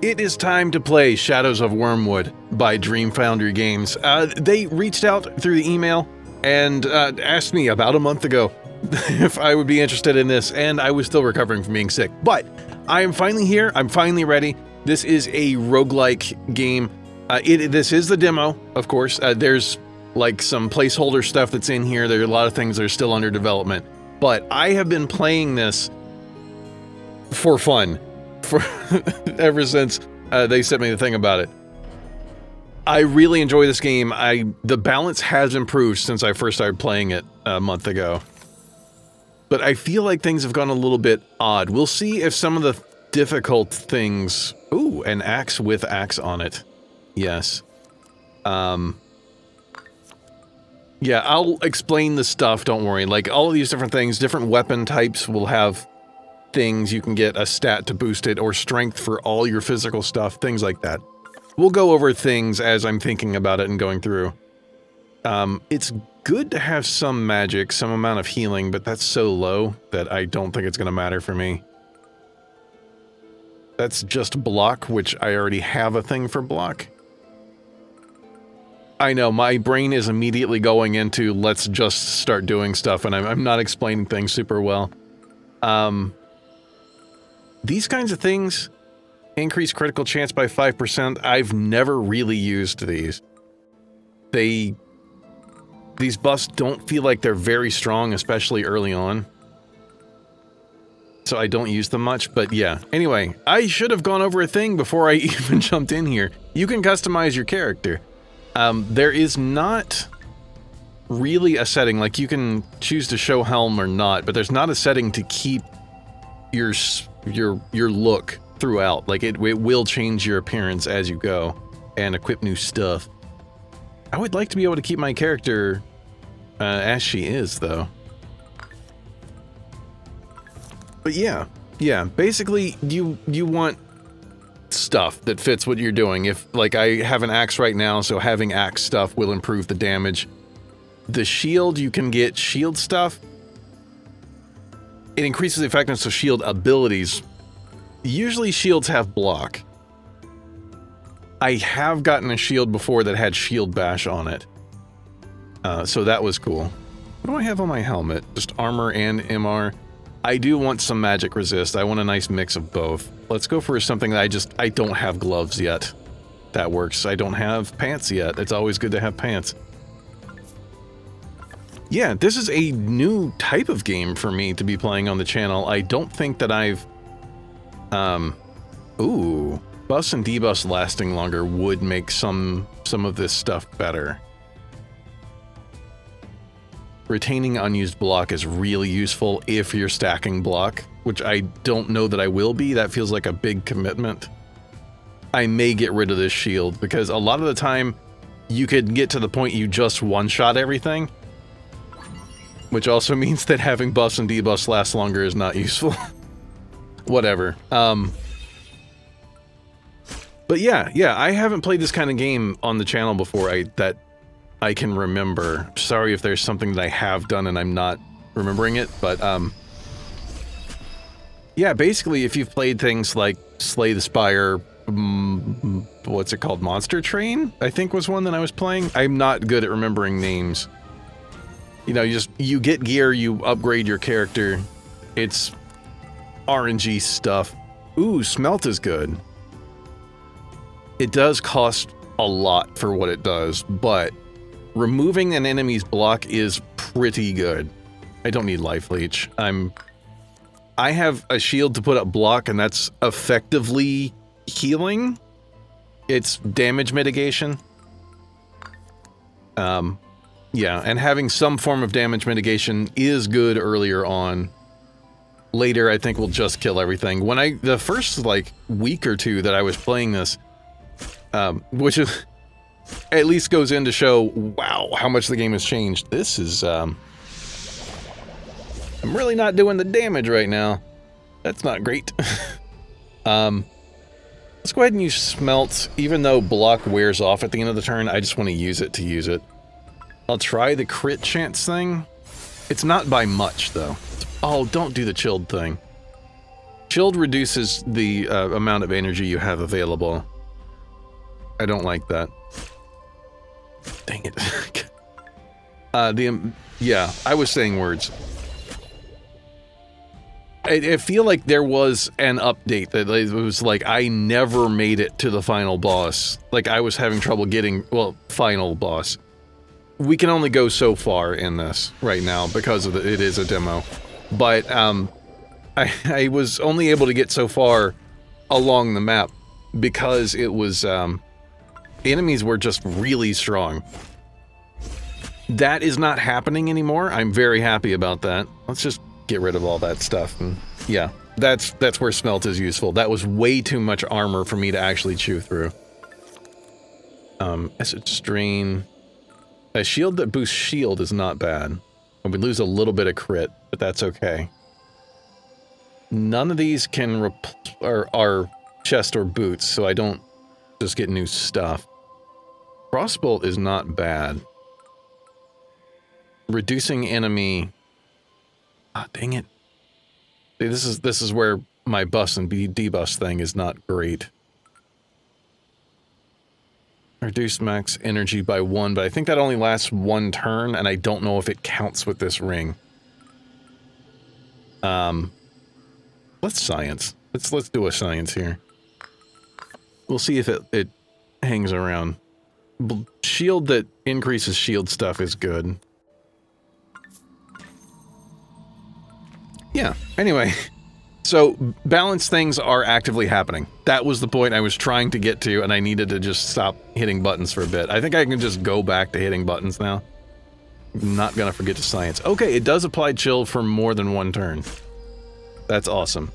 It is time to play Shadows of Wyrmwood by Dream Foundry Games. They reached out through the email and asked me about a month ago if I would be interested in this, and I was still recovering from being sick. But I am finally here. I'm finally ready. This is a roguelike game. This is the demo, of course. There's like some placeholder stuff that's in here. There are a lot of things that are still under development. But I have been playing this for fun. Ever since they sent me the thing about it. I really enjoy this game. The balance has improved since I first started playing it a month ago. But I feel like things have gone a little bit odd. We'll see if some of the difficult things... Ooh, an axe with axe on it. Yes. Yeah, I'll explain the stuff, don't worry. Like, all of these different things, different weapon types will have things. You can get a stat to boost it, or strength for all your physical stuff, things like that. We'll go over things as I'm thinking about it and going through. It's good to have some magic, some amount of healing, but that's so low that I don't think it's going to matter for me. That's just block, which I already have a thing for block. I know, my brain is immediately going into let's just start doing stuff, and I'm not explaining things super well. These kinds of things increase critical chance by 5%. I've never really used these. These buffs don't feel like they're very strong, especially early on. So I don't use them much, but yeah. Anyway, I should have gone over a thing before I even jumped in here. You can customize your character. There is not really a setting, like you can choose to show helm or not, but there's not a setting to keep your look throughout. Like it will change your appearance as you go and equip new stuff. I would like to be able to keep my character as she is, though. But yeah, basically you want stuff that fits what you're doing. If, like, I have an axe right now, so having axe stuff will improve the damage. The shield, you can get shield stuff. It increases the effectiveness of shield abilities. Usually shields have block. I have gotten a shield before that had shield bash on it. So that was cool. What do I have on my helmet? Just armor and MR. I do want some magic resist. I want a nice mix of both. Let's go for something that I don't have gloves yet. That works. I don't have pants yet. It's always good to have pants. Yeah, this is a new type of game for me to be playing on the channel. I don't think that I've... Ooh. Buffs and debuffs lasting longer would make some of this stuff better. Retaining unused block is really useful if you're stacking block, which I don't know that I will be. That feels like a big commitment. I may get rid of this shield, because a lot of the time you could get to the point you just one-shot everything. Which also means that having buffs and debuffs last longer is not useful. Whatever. But yeah, I haven't played this kind of game on the channel before that I can remember. Sorry if there's something that I have done and I'm not remembering it, but yeah, basically if you've played things like Slay the Spire, what's it called? Monster Train? I think was one that I was playing. I'm not good at remembering names. You know, you get gear, you upgrade your character. It's RNG stuff. Ooh, smelt is good. It does cost a lot for what it does, but removing an enemy's block is pretty good. I don't need life leech. I have a shield to put up block, and that's effectively healing. It's damage mitigation. Yeah, and having some form of damage mitigation is good earlier on. Later, I think we'll just kill everything. The first, like, week or two that I was playing this, which is, at least goes in to show, wow, how much the game has changed. This is, I'm really not doing the damage right now. That's not great. Let's go ahead and use smelt. Even though block wears off at the end of the turn, I just want to use it to use it. I'll try the crit chance thing. It's not by much, though. Oh, don't do the chilled thing. Shield reduces the amount of energy you have available. I don't like that. Dang it. Yeah, I was saying words. I feel like there was an update that it was like I never made it to the final boss. Like I was having trouble getting, well, final boss. We can only go so far in this right now because of it is a demo. But I was only able to get so far along the map because it was enemies were just really strong. That is not happening anymore. I'm very happy about that. Let's just get rid of all that stuff. And yeah, that's where smelt is useful. That was way too much armor for me to actually chew through. Acid strain. A shield that boosts shield is not bad. And we lose a little bit of crit, but that's okay. None of these can are chest or boots, so I don't just get new stuff. Crossbolt is not bad. Reducing enemy. Ah, dang it. See, this is where my bus and debus thing is not great. Reduce max energy by 1, but I think that only lasts 1 turn, and I don't know if it counts with this ring. Let's science. Let's do a science here. We'll see if it hangs around. Shield that increases shield stuff is good. Yeah, anyway. So, balanced things are actively happening. That was the point I was trying to get to, and I needed to just stop hitting buttons for a bit. I think I can just go back to hitting buttons now. I'm not gonna forget to science. Okay, it does apply chill for more than 1 turn. That's awesome.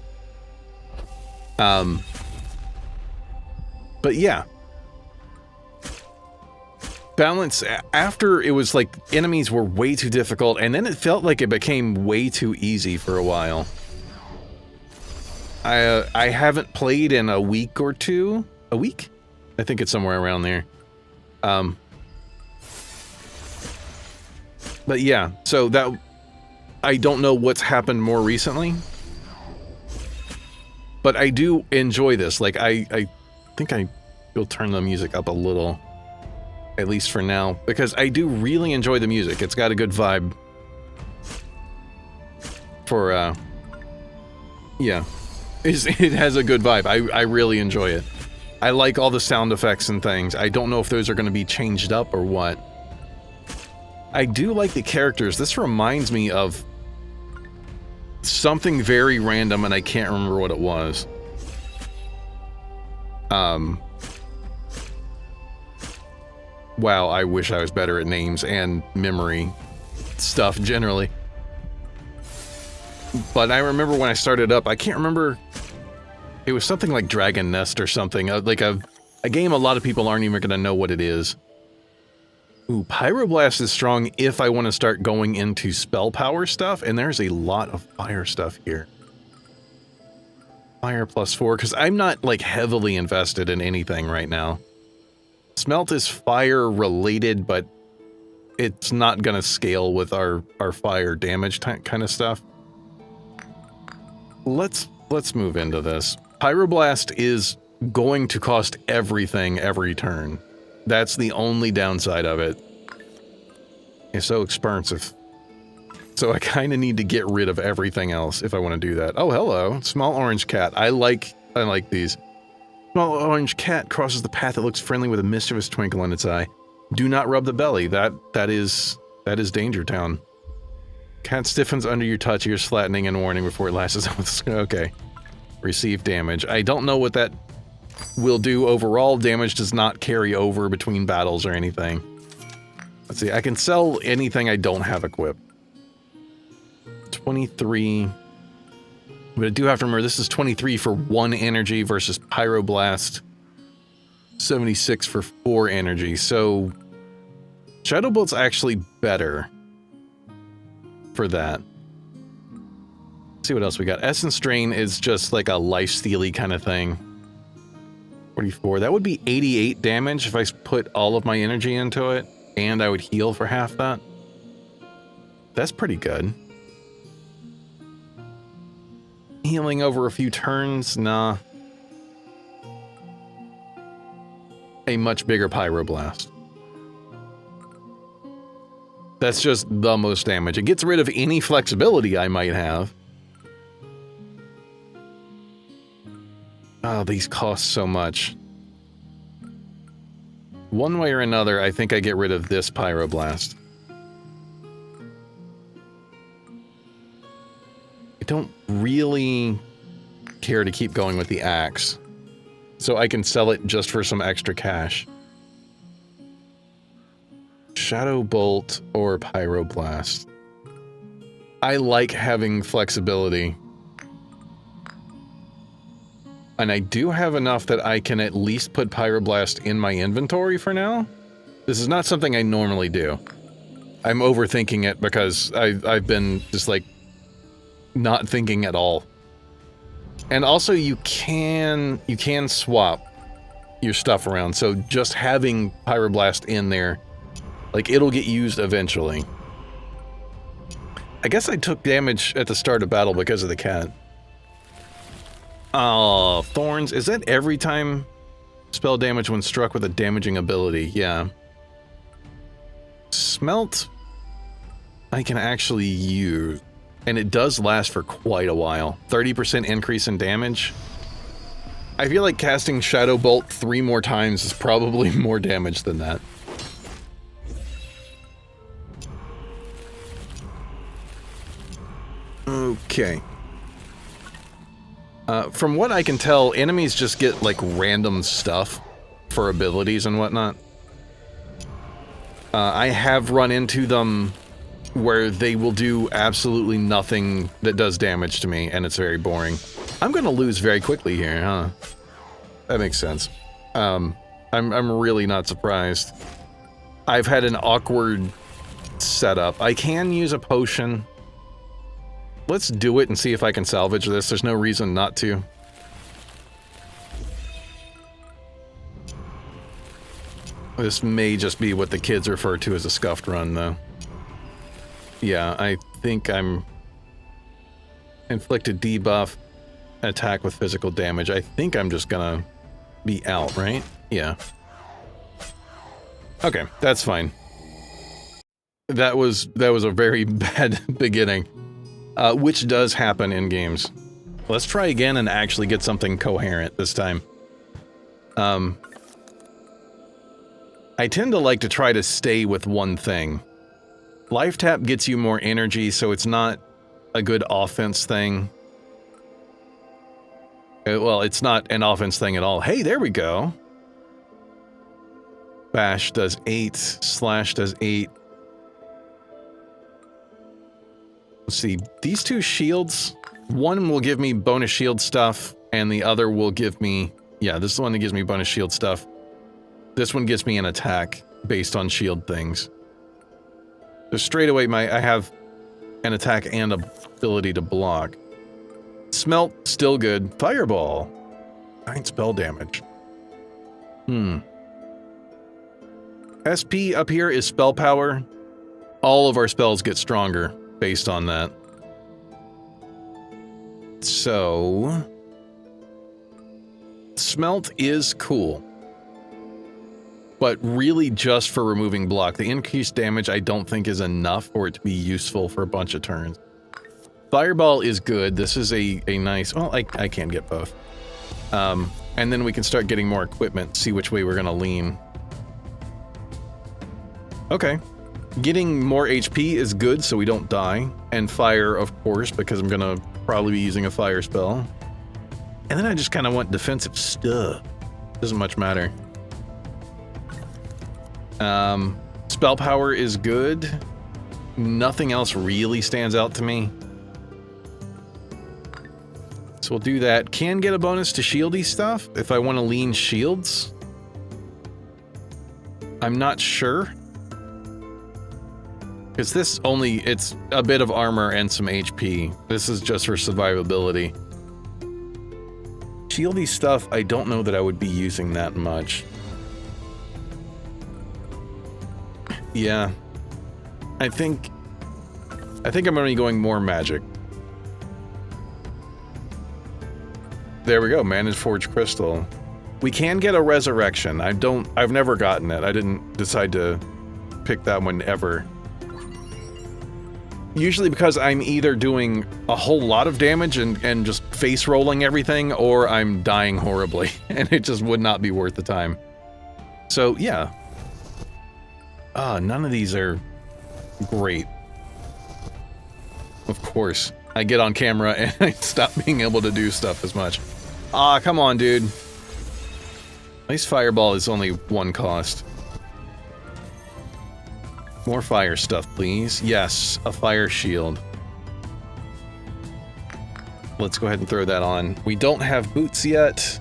But yeah. Balance, after it was like enemies were way too difficult, and then it felt like it became way too easy for a while. I haven't played in a week or two. A week? I think it's somewhere around there. But yeah, so that... I don't know what's happened more recently. But I do enjoy this. Like, I think I will turn the music up a little. At least for now. Because I do really enjoy the music. It's got a good vibe. For, yeah. It has a good vibe. I really enjoy it. I like all the sound effects and things. I don't know if those are going to be changed up or what. I do like the characters. This reminds me of something very random, and I can't remember what it was. Wow, I wish I was better at names and memory stuff generally. But I remember when I started up, I can't remember. It was something like Dragon Nest or something. Like a game a lot of people aren't even going to know what it is. Ooh, Pyroblast is strong if I want to start going into spell power stuff, and there's a lot of fire stuff here. Fire +4, because I'm not, like, heavily invested in anything right now. Smelt is fire related, but it's not going to scale with our fire damage kind of stuff. Let's move into this. Pyroblast is going to cost everything every turn. That's the only downside of it. It's so expensive. So I kind of need to get rid of everything else if I want to do that. Oh, hello. Small orange cat. I like these. Small orange cat crosses the path that looks friendly with a mischievous twinkle in its eye. Do not rub the belly. That is Danger Town. Cat stiffens under your touch, ears flattening and warning before it lashes out with... Okay. Receive damage. I don't know what that will do overall. Damage does not carry over between battles or anything. Let's see. I can sell anything I don't have equipped. 23... But I do have to remember, this is 23 for 1 energy versus Pyroblast 76 for 4 energy, so Shadow Bolt's actually better for that. Let's see what else we got. Essence Drain is just like a lifesteal-y kind of thing. 44. That would be 88 damage if I put all of my energy into it, and I would heal for half that. That's pretty good. Healing over a few turns? Nah. A much bigger Pyroblast. That's just the most damage. It gets rid of any flexibility I might have. Oh, these cost so much. One way or another, I think I get rid of this Pyroblast. I don't really care to keep going with the axe, so I can sell it just for some extra cash. Shadow Bolt or Pyroblast. I like having flexibility. And I do have enough that I can at least put Pyroblast in my inventory for now. This is not something I normally do. I'm overthinking it because I've been just like not thinking at all. And also you can swap your stuff around, so just having Pyroblast in there, like, it'll get used eventually. I guess I took damage at the start of battle because of the cat. Oh, Thorns. Is that every time spell damage when struck with a damaging ability? Yeah. Smelt I can actually use, and it does last for quite a while. 30% increase in damage. I feel like casting Shadow Bolt 3 more times is probably more damage than that. Okay. From what I can tell, enemies just get, like, random stuff for abilities and whatnot. I have run into them where they will do absolutely nothing that does damage to me, and it's very boring. I'm gonna lose very quickly here, huh? That makes sense. I'm really not surprised. I've had an awkward setup. I can use a potion. Let's do it and see if I can salvage this. There's no reason not to. This may just be what the kids refer to as a scuffed run, though. Yeah, I think I'm... Inflicted debuff, attack with physical damage. I think I'm just gonna be out, right? Yeah. Okay, that's fine. That was a very bad beginning. Which does happen in games. Let's try again and actually get something coherent this time. I tend to like to try to stay with one thing. Life Tap gets you more energy, so it's not a good offense thing. Well, it's not an offense thing at all. Hey, there we go! Bash does 8, Slash does 8. Let's see, these two shields, one will give me bonus shield stuff, and the other will give me... Yeah, this is the one that gives me bonus shield stuff. This one gives me an attack based on shield things. So straight away, I have an attack and ability to block. Smelt, still good. Fireball. 9 spell damage. SP up here is spell power. All of our spells get stronger based on that. So... Smelt is cool. But really just for removing block. The increased damage I don't think is enough for it to be useful for a bunch of turns. Fireball is good. This is a nice... Well, I can get both. And then we can start getting more equipment, see which way we're gonna lean. Okay. Getting more HP is good so we don't die. And fire, of course, because I'm gonna probably be using a fire spell. And then I just kind of want defensive stuff. Doesn't much matter. Spell power is good. Nothing else really stands out to me. So we'll do that. Can get a bonus to shieldy stuff if I want to lean shields. I'm not sure. Because this only, it's a bit of armor and some HP. This is just for survivability. Shieldy stuff, I don't know that I would be using that much. Yeah. I think I'm only going more magic. There we go, Managed Forge Crystal. We can get a Resurrection. I've never gotten it. I didn't decide to pick that one ever. Usually because I'm either doing a whole lot of damage and just face rolling everything, or I'm dying horribly, and it just would not be worth the time. So, yeah. None of these are great. Of course. I get on camera and I stop being able to do stuff as much. Come on, dude. At least Fireball is only one cost. More fire stuff, please. Yes, a fire shield. Let's go ahead and throw that on. We don't have boots yet.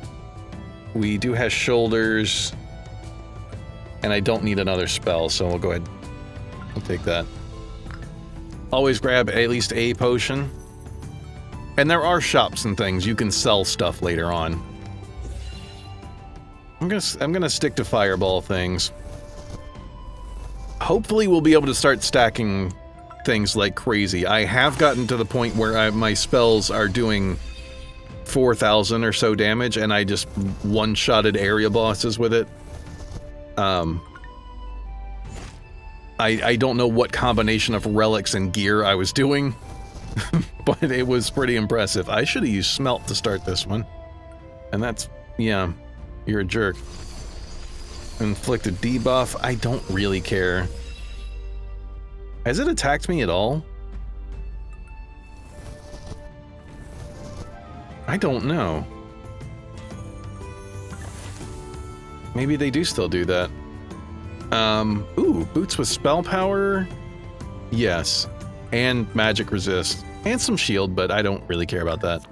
We do have shoulders. And I don't need another spell, so we'll go ahead. We'll take that. Always grab at least a potion. And there are shops and things. You can sell stuff later on. I'm gonna stick to Fireball things. Hopefully we'll be able to start stacking things like crazy. I have gotten to the point where my spells are doing 4,000 or so damage, and I just one-shotted area bosses with it. I don't know what combination of relics and gear I was doing, but it was pretty impressive. I should have used Smelt to start this one. And that's, yeah, you're a jerk. Inflicted debuff, I don't really care. Has it attacked me at all? I don't know. Maybe they do still do that. Ooh, boots with spell power? Yes. And magic resist. And some shield, but I don't really care about that.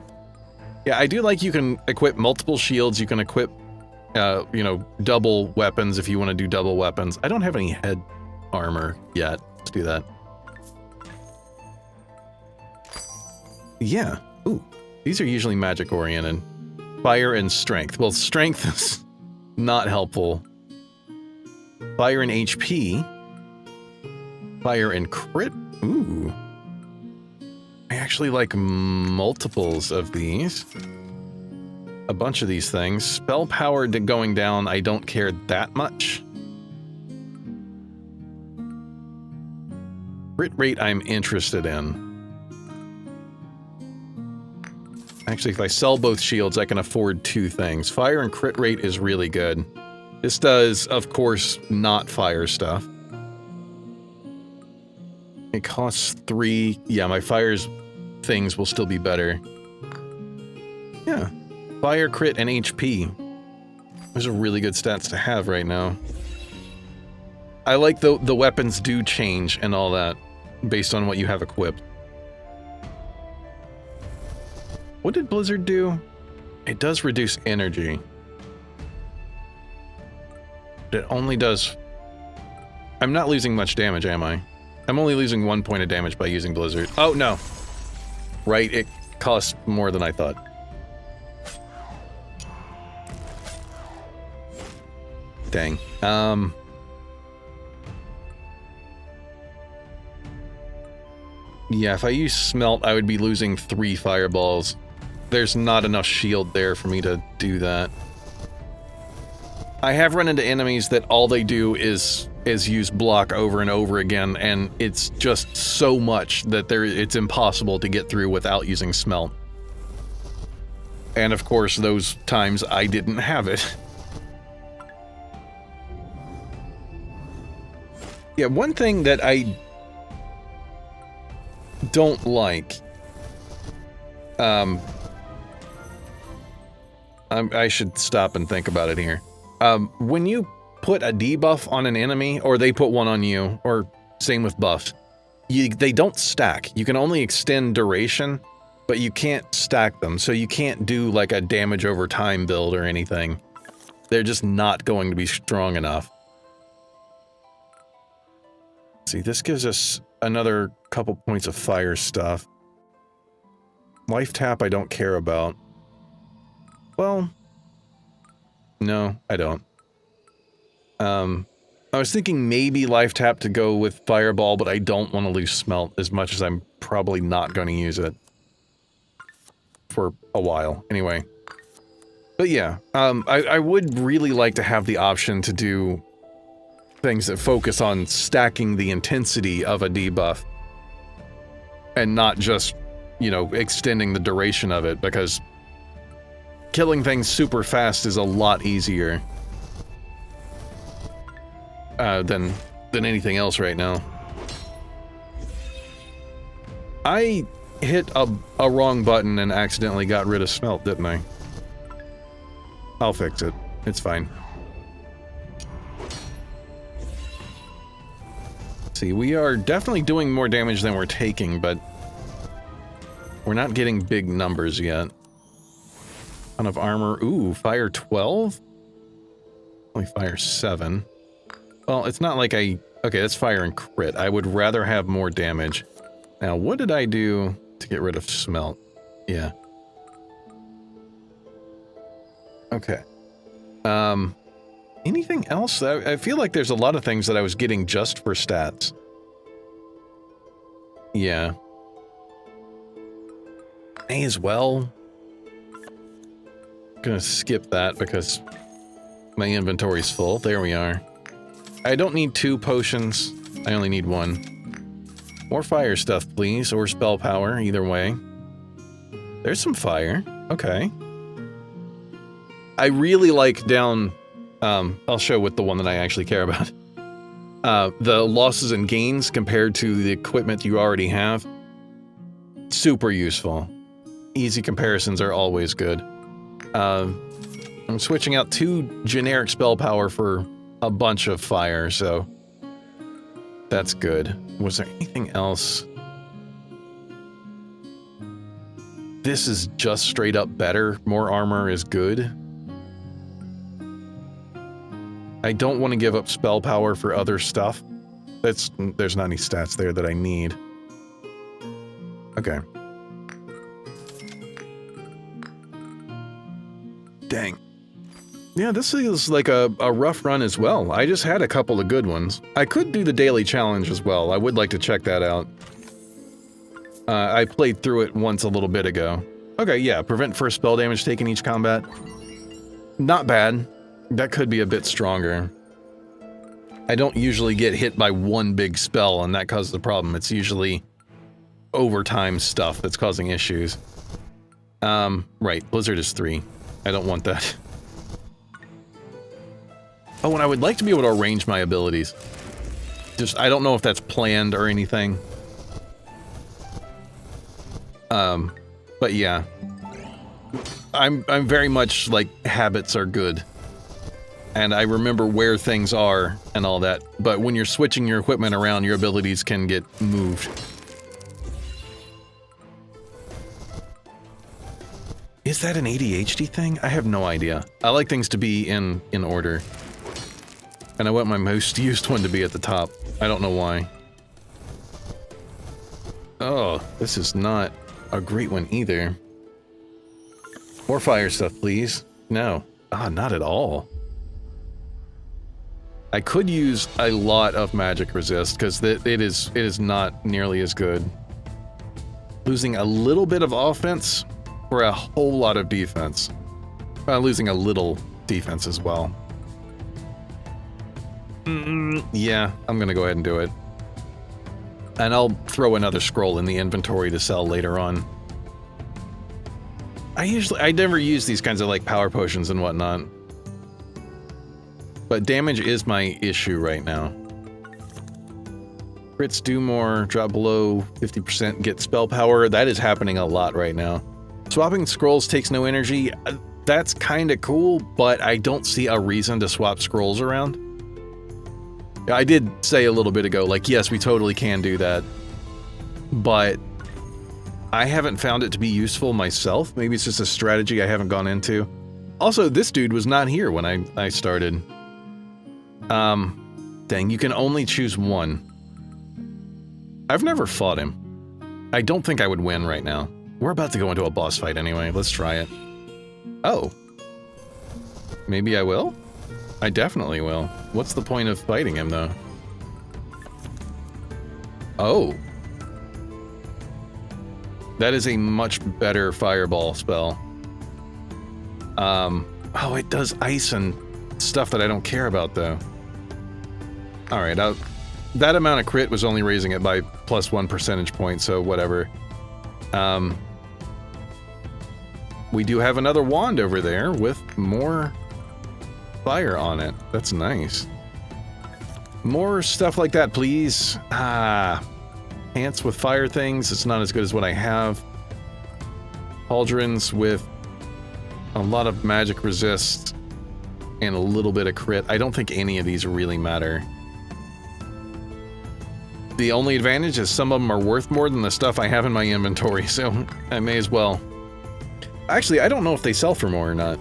Yeah, I do like you can equip multiple shields, you can equip you know, double weapons if you want to do double weapons. I don't have any head armor yet. Let's do that. Yeah. Ooh. These are usually magic oriented. Fire and strength. Well, strength is not helpful. Fire and HP. Fire and crit. Ooh. I actually like multiples of these. A bunch of these things. Spell power going down, I don't care that much. Crit rate I'm interested in. Actually, if I sell both shields, I can afford two things. Fire and crit rate is really good. This does, of course, not fire stuff. It costs 3. Yeah, my fire's things will still be better. Yeah. Fire, crit, and HP. Those are really good stats to have right now. I like the weapons do change and all that, based on what you have equipped. What did Blizzard do? It does reduce energy. It only does... I'm not losing much damage, am I? I'm only losing 1 point of damage by using Blizzard. Oh, no. Right, it costs more than I thought. Dang. Yeah, if I use Smelt, I would be losing 3 fireballs. There's not enough shield there for me to do that. I have run into enemies that all they do is use block over and over again, and it's just so much that it's impossible to get through without using Smelt. And of course, those times I didn't have it. Yeah, one thing that I don't like, I should stop and think about it here. When you put a debuff on an enemy, or they put one on you, or same with buffs, they don't stack. You can only extend duration, but you can't stack them, so you can't do like a damage over time build or anything. They're just not going to be strong enough. See, this gives us another couple points of fire stuff. Life tap I don't care about. Well, no, I don't. I was thinking maybe life tap to go with fireball, but I don't want to lose Smelt as much as I'm probably not going to use it for a while. Anyway, But yeah, I would really like to have the option to do things that focus on stacking the intensity of a debuff and not just, you know, extending the duration of it, because killing things super fast is a lot easier than anything else right now. I hit a wrong button and accidentally got rid of smelt, didn't I? I'll fix it. It's fine. See, we are definitely doing more damage than we're taking, but we're not getting big numbers yet. Ton of armor. Ooh, fire 12? Only fire 7. Well, it's not like I... Okay, that's fire and crit. I would rather have more damage. Now, what did I do to get rid of smelt? Yeah. Okay. Anything else? I feel like there's a lot of things that I was getting just for stats. Yeah. May as well. Gonna skip that because my inventory's full. There we are. I don't need 2 potions. I only need 1. More fire stuff, please, or spell power, either way. There's some fire. Okay. I really like down... I'll show with the one that I actually care about. The losses and gains compared to the equipment you already have. Super useful. Easy comparisons are always good. I'm switching out 2 generic spell power for a bunch of fire, so... That's good. Was there anything else? This is just straight up better. More armor is good. I don't want to give up spell power for other stuff. There's not any stats there that I need. Okay. Dang. Yeah, this is like a rough run as well. I just had a couple of good ones. I could do the daily challenge as well. I would like to check that out. I played through it once a little bit ago. Okay, yeah, prevent first spell damage taken each combat. Not bad. That could be a bit stronger. I don't usually get hit by one big spell and that causes the problem. It's usually overtime stuff that's causing issues. Right, Blizzard is 3. I don't want that. Oh, and I would like to be able to arrange my abilities. Just, I don't know if that's planned or anything. But yeah. I'm very much like, habits are good. And I remember where things are and all that. But when you're switching your equipment around, your abilities can get moved. Is that an ADHD thing? I have no idea. I like things to be in order. And I want my most used one to be at the top. I don't know why. Oh, this is not a great one either. More fire stuff, please. No. Ah, not at all. I could use a lot of magic resist, because it is not nearly as good. Losing a little bit of offense for a whole lot of defense. Losing a little defense as well. Yeah, I'm gonna go ahead and do it. And I'll throw another scroll in the inventory to sell later on. I never use these kinds of like power potions and whatnot. But damage is my issue right now. Crits do more, drop below 50%, get spell power. That is happening a lot right now. Swapping scrolls takes no energy. That's kinda cool, but I don't see a reason to swap scrolls around. I did say a little bit ago, like, yes, we totally can do that. But I haven't found it to be useful myself. Maybe it's just a strategy I haven't gone into. Also, this dude was not here when I started. Dang, you can only choose one. I've never fought him. I don't think I would win right now. We're about to go into a boss fight anyway. Let's try it. Oh. Maybe I will? I definitely will. What's the point of fighting him, though? Oh. That is a much better fireball spell. Oh, it does ice and stuff that I don't care about, though. Alright, that amount of crit was only raising it by +1 percentage point, so whatever. We do have another wand over there with more fire on it. That's nice. More stuff like that, please. Pants with fire things. It's not as good as what I have. Pauldrons with a lot of magic resist and a little bit of crit. I don't think any of these really matter. The only advantage is some of them are worth more than the stuff I have in my inventory, so I may as well. Actually, I don't know if they sell for more or not.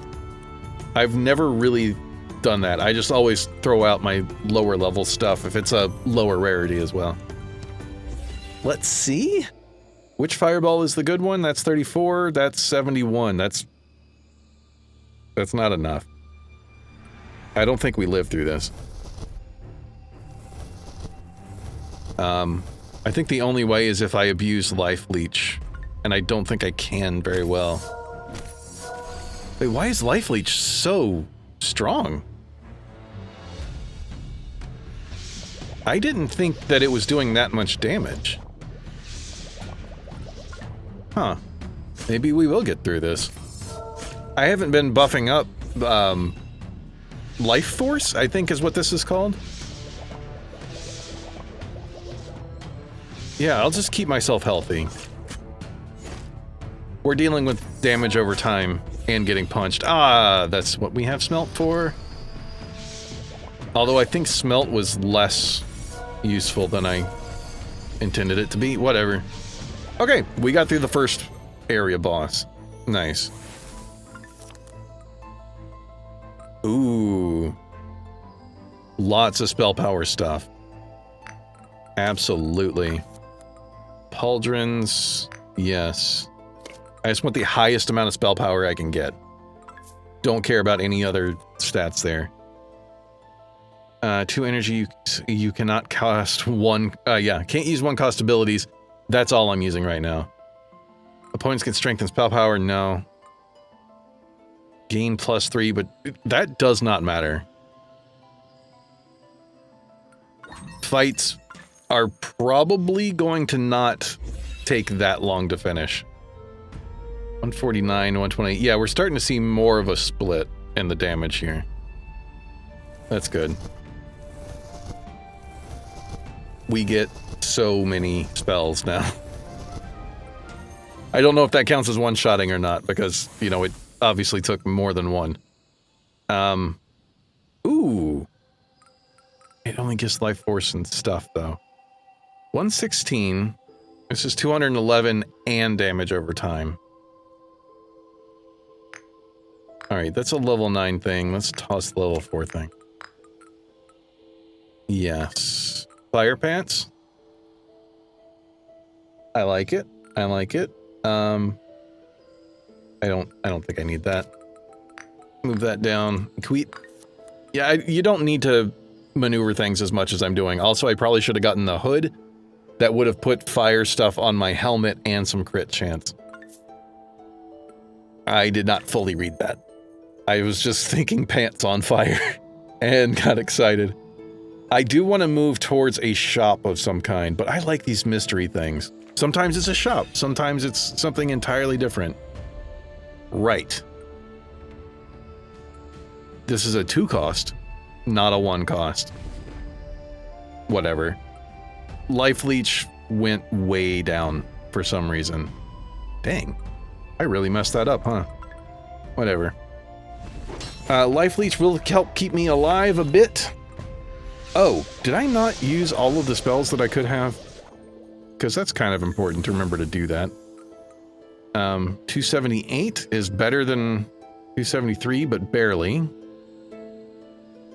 I've never really done that. I just always throw out my lower level stuff if it's a lower rarity as well. Let's see? Which fireball is the good one? That's 34, that's 71. That's not enough. I don't think we live through this. I think the only way is if I abuse Life Leech, and I don't think I can very well. Wait, why is Life Leech so strong? I didn't think that it was doing that much damage. Huh. Maybe we will get through this. I haven't been buffing up, Life Force, I think is what this is called. Yeah, I'll just keep myself healthy. We're dealing with damage over time and getting punched. Ah, that's what we have Smelt for. Although I think Smelt was less useful than I intended it to be. Whatever. Okay, we got through the first area boss. Nice. Ooh. Lots of spell power stuff. Absolutely. Pauldrons, yes. I just want the highest amount of spell power I can get. Don't care about any other stats there. 2 energy, you cannot cost one, yeah, can't use one cost abilities. That's all I'm using right now. Opponents can strengthen spell power, no. Gain +3, but that does not matter. Fights are probably going to not take that long to finish. 149, 128. Yeah, we're starting to see more of a split in the damage here. That's good. We get so many spells now. I don't know if that counts as one-shotting or not, because, you know, it obviously took more than one. Ooh. It only gives life force and stuff, though. 116. This is 211 and damage over time. Alright, that's a level 9 thing. Let's toss the level 4 thing. Yes. Fire pants? I like it. I like it. I don't think I need that. Move that down. Can we... Yeah, you don't need to maneuver things as much as I'm doing. Also, I probably should have gotten the hood. That would have put fire stuff on my helmet and some crit chance. I did not fully read that. I was just thinking pants on fire and got excited. I do want to move towards a shop of some kind, but I like these mystery things. Sometimes it's a shop, sometimes it's something entirely different. Right. This is a 2 cost, not a 1 cost. Whatever. Life Leech went way down for some reason. Dang. I really messed that up, huh? Whatever. Life Leech will help keep me alive a bit. Oh, did I not use all of the spells that I could have? Because that's kind of important to remember to do that. 278 is better than 273, but barely.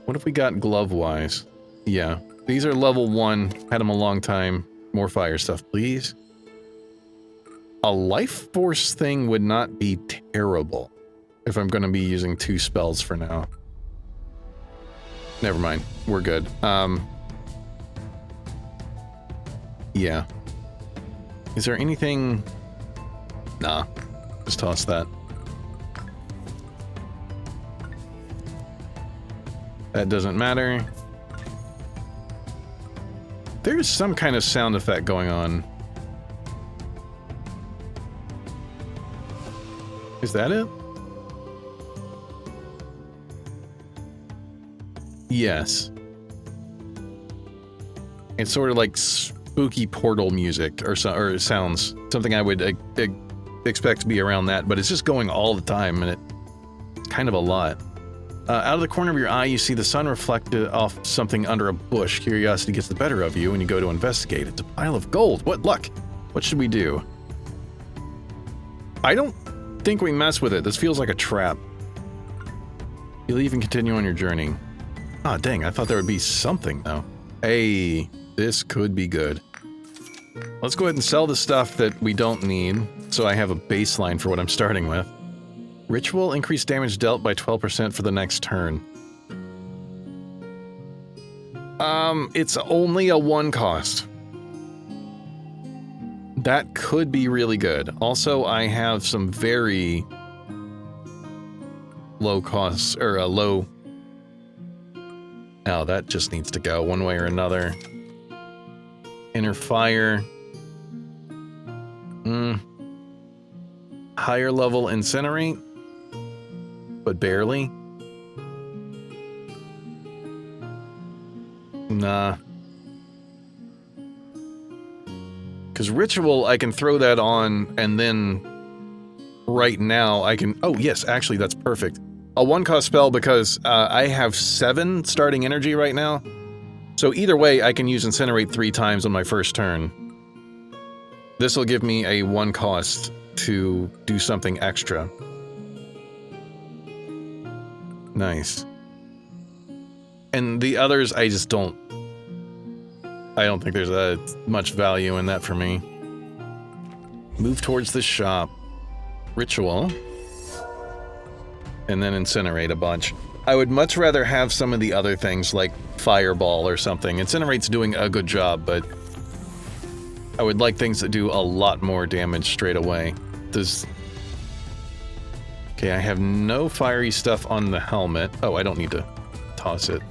What if we got glove-wise? Yeah. These are level 1. Had them a long time. More fire stuff, please. A life force thing would not be terrible if I'm going to be using 2 spells for now. Never mind. We're good. Yeah. Is there anything... Nah. Just toss that. That doesn't matter. There's some kind of sound effect going on. Is that it? Yes. It's sort of like spooky portal music or sounds. Something I would expect to be around that, but it's just going all the time, and it's kind of a lot. Out of the corner of your eye, you see the sun reflected off something under a bush. Curiosity gets the better of you, and you go to investigate. It's a pile of gold. What luck! What should we do? I don't think we mess with it. This feels like a trap. You leave and continue on your journey. Ah, dang, I thought there would be something, though. Hey, this could be good. Let's go ahead and sell the stuff that we don't need, so I have a baseline for what I'm starting with. Ritual, increased damage dealt by 12% for the next turn. It's only a 1 cost. That could be really good. Also, I have some very low costs, or low... Oh, that just needs to go one way or another. Inner fire. Higher level incinerate, but barely. Nah. Because ritual, I can throw that on, and then right now I can... Oh, yes, actually, that's perfect. A 1-cost spell because I have 7 starting energy right now. So either way, I can use Incinerate 3 times on my first turn. This will give me a 1-cost to do something extra. Nice. And the others, I just don't... I don't think there's much value in that for me. Move towards the shop. Ritual. And then incinerate a bunch. I would much rather have some of the other things like Fireball or something. Incinerate's doing a good job, but I would like things that do a lot more damage straight away. Okay, I have no fiery stuff on the helmet. Oh, I don't need to toss it.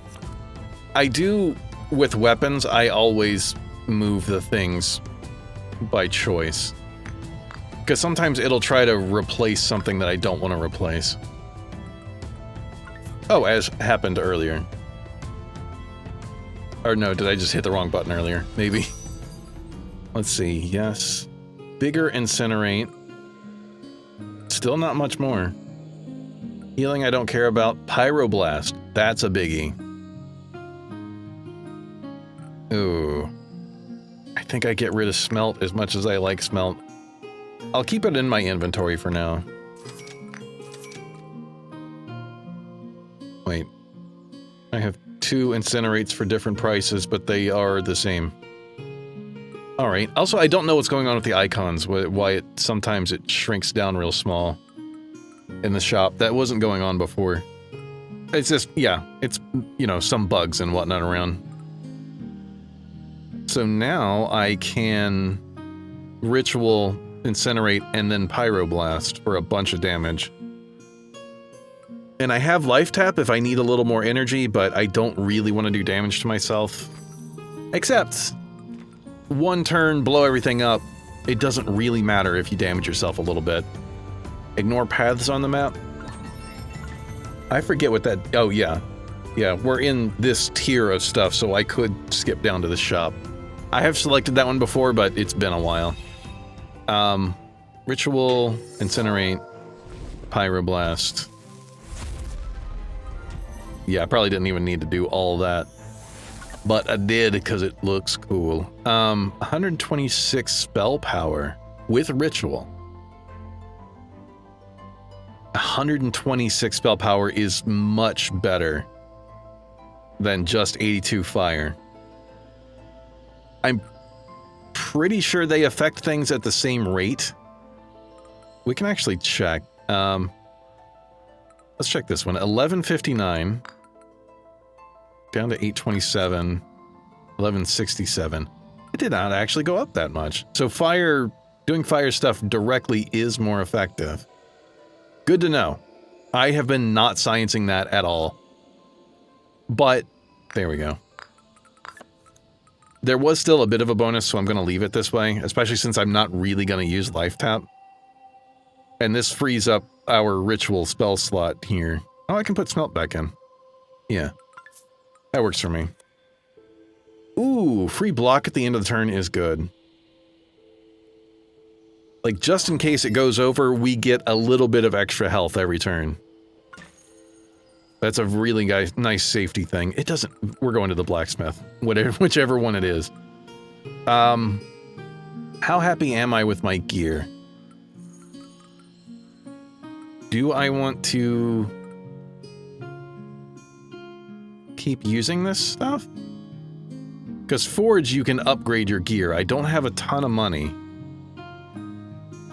I do, with weapons, I always move the things by choice. Because sometimes it'll try to replace something that I don't want to replace. Oh, as happened earlier. Or no, did I just hit the wrong button earlier? Maybe. Let's see, yes. Bigger incinerate. Still not much more. Healing I don't care about. Pyroblast. That's a biggie. Ooh. I think I get rid of Smelt as much as I like Smelt. I'll keep it in my inventory for now. Wait. I have 2 incinerates for different prices, but they are the same. Alright. Also, I don't know what's going on with the icons, why sometimes it shrinks down real small in the shop. That wasn't going on before. It's just, yeah, it's, you know, some bugs and whatnot around. So now I can Ritual, Incinerate, and then Pyroblast for a bunch of damage. And I have Life Tap if I need a little more energy, but I don't really want to do damage to myself. Except, 1 turn, blow everything up. It doesn't really matter if you damage yourself a little bit. Ignore paths on the map. I forget what that... Oh, yeah. Yeah, we're in this tier of stuff, so I could skip down to the shop. I have selected that one before, but it's been a while. Ritual, Incinerate, Pyroblast. Yeah, I probably didn't even need to do all that. But I did because it looks cool. 126 spell power with Ritual. 126 spell power is much better than just 82 fire. I'm pretty sure they affect things at the same rate. We can actually check. Let's check this one. 1159 down to 827, 1167. It did not actually go up that much. So fire, doing fire stuff directly is more effective. Good to know. I have been not sciencing that at all. But there we go. There was still a bit of a bonus, so I'm going to leave it this way, especially since I'm not really going to use Life Tap. And this frees up our ritual spell slot here. Oh, I can put Smelt back in. Yeah. That works for me. Ooh, free block at the end of the turn is good. Like, just in case it goes over, we get a little bit of extra health every turn. That's a really nice safety thing. It doesn't... We're going to the blacksmith. Whichever one it is. How happy am I with my gear? Do I want to... keep using this stuff? Because Forge, you can upgrade your gear. I don't have a ton of money.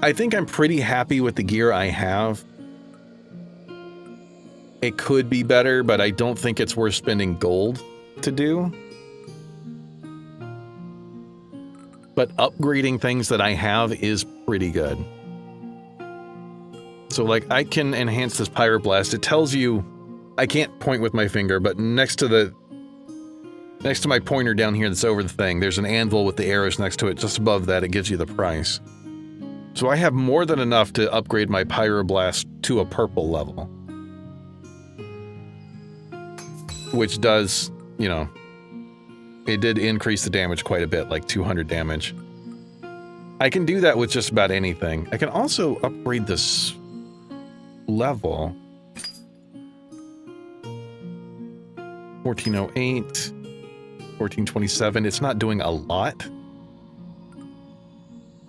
I think I'm pretty happy with the gear I have. It could be better, but I don't think it's worth spending gold to do. But upgrading things that I have is pretty good. So, like, I can enhance this Pyroblast. It tells you... I can't point with my finger, but next to my pointer down here that's over the thing, there's an anvil with the arrows next to it. Just above that, it gives you the price. So I have more than enough to upgrade my Pyroblast to a purple level. Which does, you know, it did increase the damage quite a bit, like 200 damage. I can do that with just about anything. I can also upgrade this level. 1408, 1427. It's not doing a lot.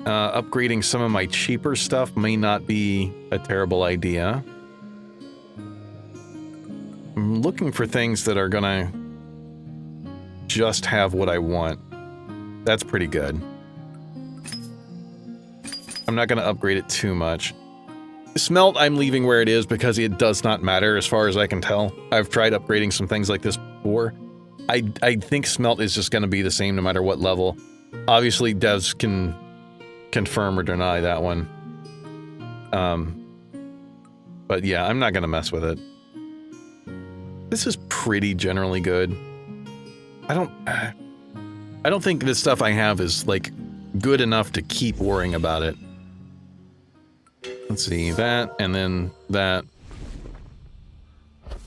Upgrading some of my cheaper stuff may not be a terrible idea. I'm looking for things that are gonna just have what I want. That's pretty good. I'm not gonna upgrade it too much. Smelt, I'm leaving where it is because it does not matter as far as I can tell. I've tried upgrading some things like this before. I think Smelt is just gonna be the same no matter what level. Obviously, devs can confirm or deny that one. But yeah, I'm not gonna mess with it. This is pretty generally good. I don't think this stuff I have is, like, good enough to keep worrying about it. Let's see, that, and then that.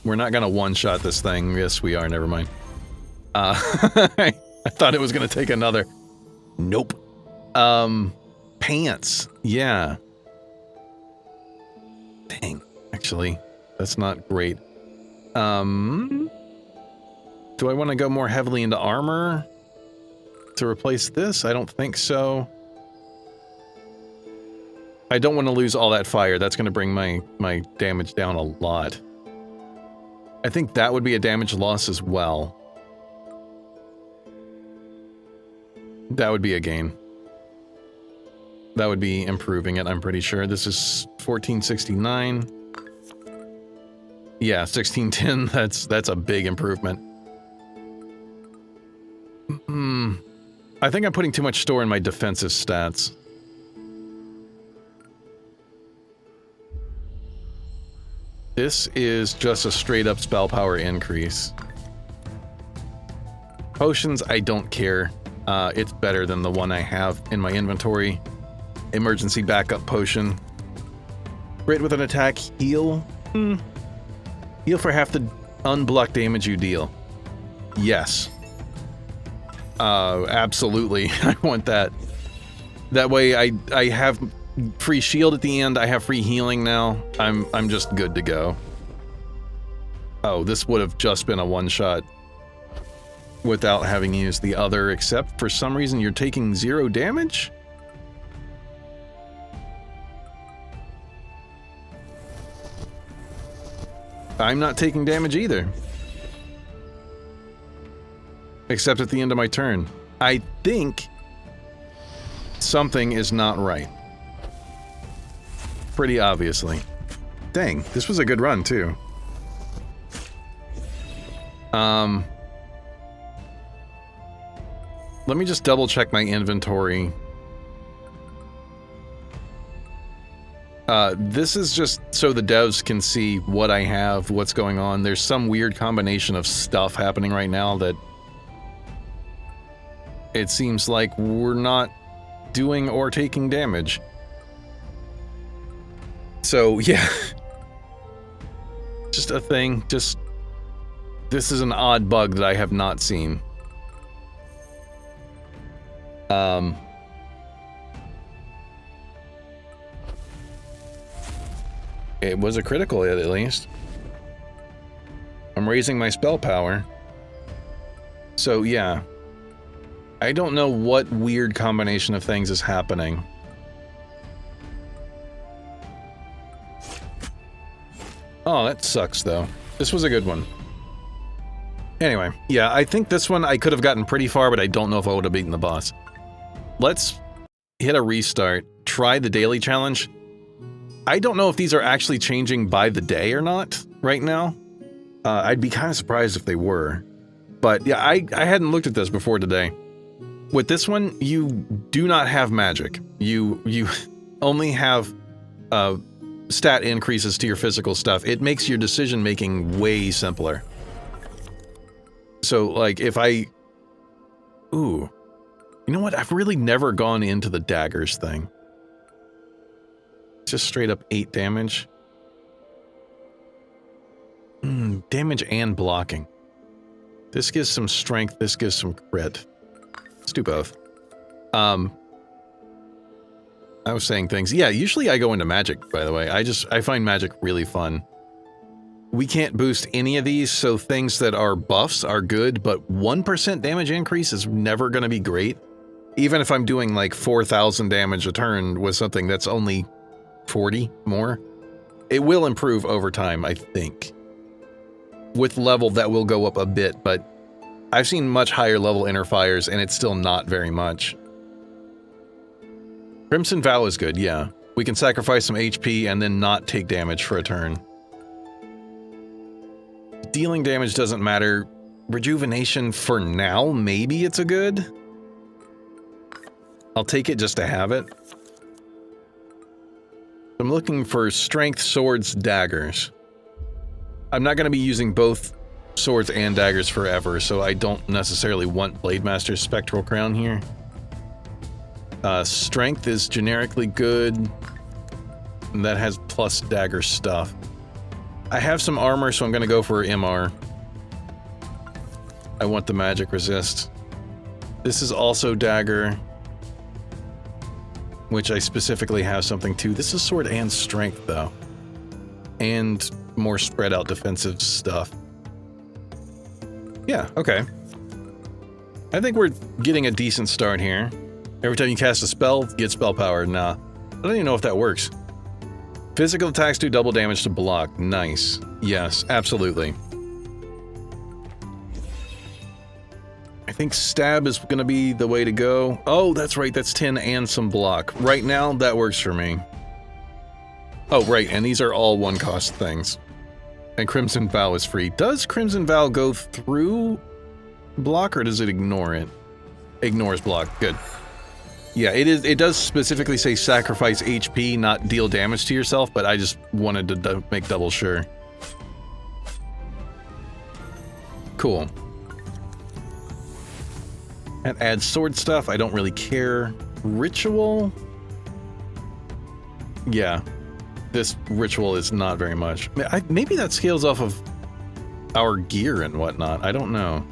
We're not gonna one-shot this thing. Yes, we are, never mind. I thought it was gonna take another. Nope. Pants. Yeah. Dang. Actually, that's not great. Do I want to go more heavily into armor to replace this? I don't think so. I don't want to lose all that fire. That's going to bring my damage down a lot. I think that would be a damage loss as well. That would be a gain. That would be improving it, I'm pretty sure. This is 1469. Yeah, 1610, that's a big improvement. I think I'm putting too much store in my defensive stats. This is just a straight up spell power increase. Potions, I don't care. It's better than the one I have in my inventory. Emergency backup potion. Crit with an attack, heal. Heal for half the unblocked damage you deal. Yes. Absolutely. I want that. That way I have free shield at the end, I have free healing now. I'm just good to go. Oh, this would have just been a one-shot without having used the other, except for some reason you're taking 0 damage? I'm not taking damage either. Except at the end of my turn. I think something is not right. Pretty obviously. Dang, this was a good run too. Let me just double check my inventory. This is just so the devs can see what I have, what's going on. There's some weird combination of stuff happening right now that it seems like we're not doing or taking damage. So, yeah. Just a thing, this is an odd bug that I have not seen. It was a critical hit, at least. I'm raising my spell power. So, yeah. I don't know what weird combination of things is happening. Oh, that sucks, though. This was a good one. Anyway, yeah, I think this one I could have gotten pretty far, but I don't know if I would have beaten the boss. Let's hit a restart. Try the daily challenge. I don't know if these are actually changing by the day or not right now. I'd be kind of surprised if they were. But yeah, I hadn't looked at this before today. With this one, you do not have magic. You only have stat increases to your physical stuff. It makes your decision making way simpler. So like if I... Ooh. You know what? I've really never gone into the daggers thing. Just straight up 8 damage. Damage and blocking. This gives some strength, this gives some crit. Let's do both. I was saying things. Yeah, usually I go into magic, by the way. I find magic really fun. We can't boost any of these, so things that are buffs are good, but 1% damage increase is never going to be great. Even if I'm doing like 4,000 damage a turn with something that's only 40 more, it will improve over time, I think. With level, that will go up a bit, but I've seen much higher level inner fires, and it's still not very much. Crimson Vow is good, yeah. We can sacrifice some HP and then not take damage for a turn. Dealing damage doesn't matter. Rejuvenation for now, maybe it's a good. I'll take it just to have it. I'm looking for strength, swords, daggers. I'm not going to be using both swords and daggers forever, so I don't necessarily want Blademaster's Spectral Crown here. Strength is generically good. And that has plus dagger stuff. I have some armor, so I'm going to go for MR. I want the magic resist. This is also dagger, which I specifically have something to. This is sword and strength, though. And more spread out defensive stuff. Yeah, okay. I think we're getting a decent start here. Every time you cast a spell, get spell power. Nah, I don't even know if that works. Physical attacks do double damage to block. Nice. Yes, absolutely. I think stab is going to be the way to go. Oh, that's right. That's 10 and some block. Right now, that works for me. Oh, right. And these are all one-cost things. And Crimson Vow is free. Does Crimson Vow go through block, or does it ignore it? Ignores block. Good. Yeah, it does specifically say sacrifice HP, not deal damage to yourself, but I just wanted to make double sure. Cool. That adds sword stuff. I don't really care. Ritual? Yeah. This ritual is not very much. Maybe that scales off of our gear and whatnot. I don't know.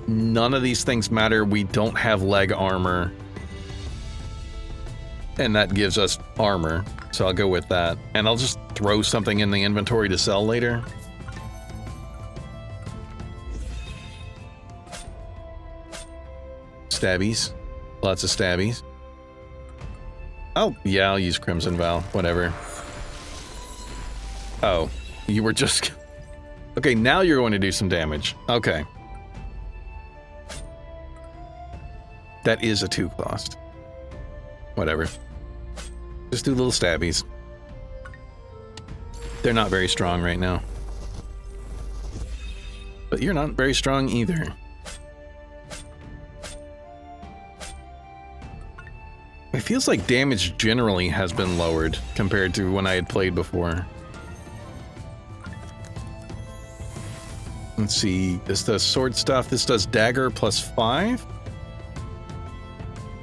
None of these things matter. We don't have leg armor. And that gives us armor. So I'll go with that. And I'll just throw something in the inventory to sell later. Stabbies. Lots of stabbies. Oh, yeah, I'll use Crimson Vow. Whatever. Oh, you were just... Okay, now you're going to do some damage. Okay. That is a 2 cost. Whatever. Just do little stabbies. They're not very strong right now. But you're not very strong either. feels like damage generally has been lowered compared to when I had played before. Let's see, this does sword stuff, this does dagger plus 5.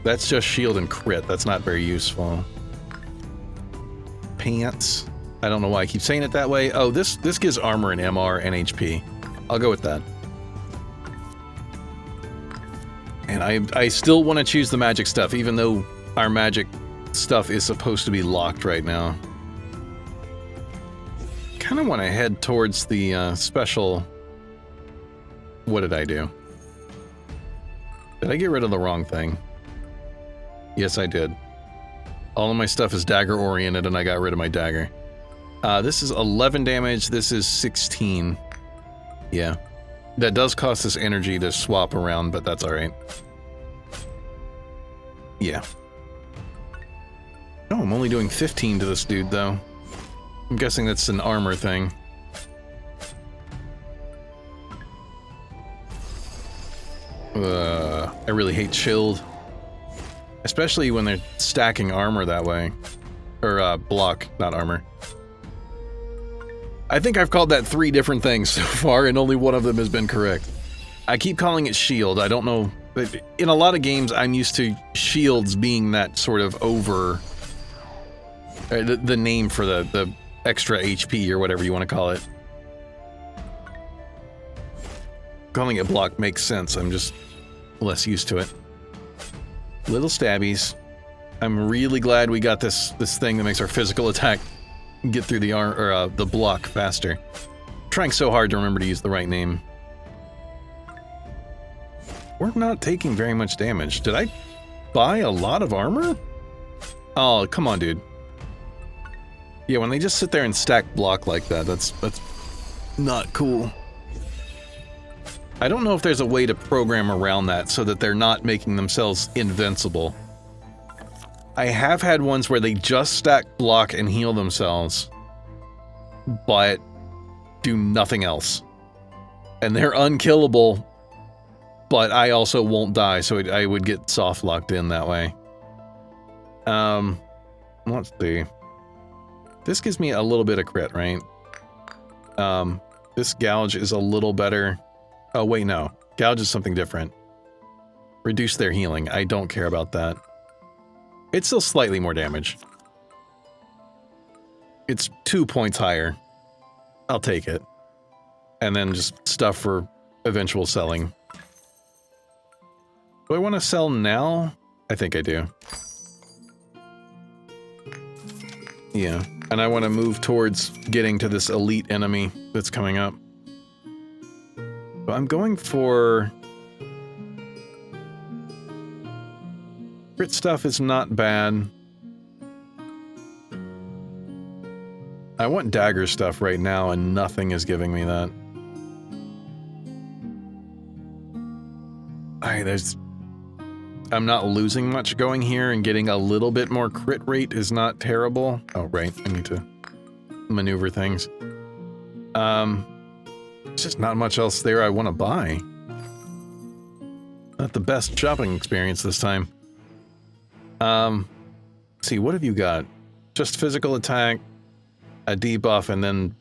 That's just shield and crit, that's not very useful. Pants. I don't know why I keep saying it that way. Oh, this gives armor and MR and HP. I'll go with that. And I still want to choose the magic stuff, even though our magic stuff is supposed to be locked right now. Kind of want to head towards the special... What did I do? Did I get rid of the wrong thing? Yes, I did. All of my stuff is dagger oriented and I got rid of my dagger. This is 11 damage, this is 16. Yeah. That does cost us energy to swap around, but that's alright. Yeah. Oh, I'm only doing 15 to this dude, though. I'm guessing that's an armor thing. I really hate chilled. Especially when they're stacking armor that way. Or, block, not armor. I think I've called that 3 different things so far, and only one of them has been correct. I keep calling it shield, I don't know. In a lot of games, I'm used to shields being that sort of over... the name for the extra HP, or whatever you want to call it. Calling it block makes sense, I'm just less used to it. Little stabbies. I'm really glad we got this thing that makes our physical attack get through the block faster. I'm trying so hard to remember to use the right name. We're not taking very much damage. Did I buy a lot of armor? Oh, come on, dude. Yeah, when they just sit there and stack block like that, that's not cool. I don't know if there's a way to program around that so that they're not making themselves invincible. I have had ones where they just stack block and heal themselves, but do nothing else. And they're unkillable, but I also won't die, so I would get soft locked in that way. Let's see. This gives me a little bit of crit, right? This gouge is a little better. Oh, wait, no. Gouge is something different. Reduce their healing. I don't care about that. It's still slightly more damage. It's 2 points higher. I'll take it. And then just stuff for eventual selling. Do I want to sell now? I think I do. Yeah. And I want to move towards getting to this elite enemy that's coming up. But I'm going for... Crit stuff is not bad. I want dagger stuff right now, and nothing is giving me that. I'm not losing much going here, and getting a little bit more crit rate is not terrible. Oh, right, I need to maneuver things. There's just not much else there I want to buy. Not the best shopping experience this time. Let's see, what have you got? Just physical attack, a debuff, and then,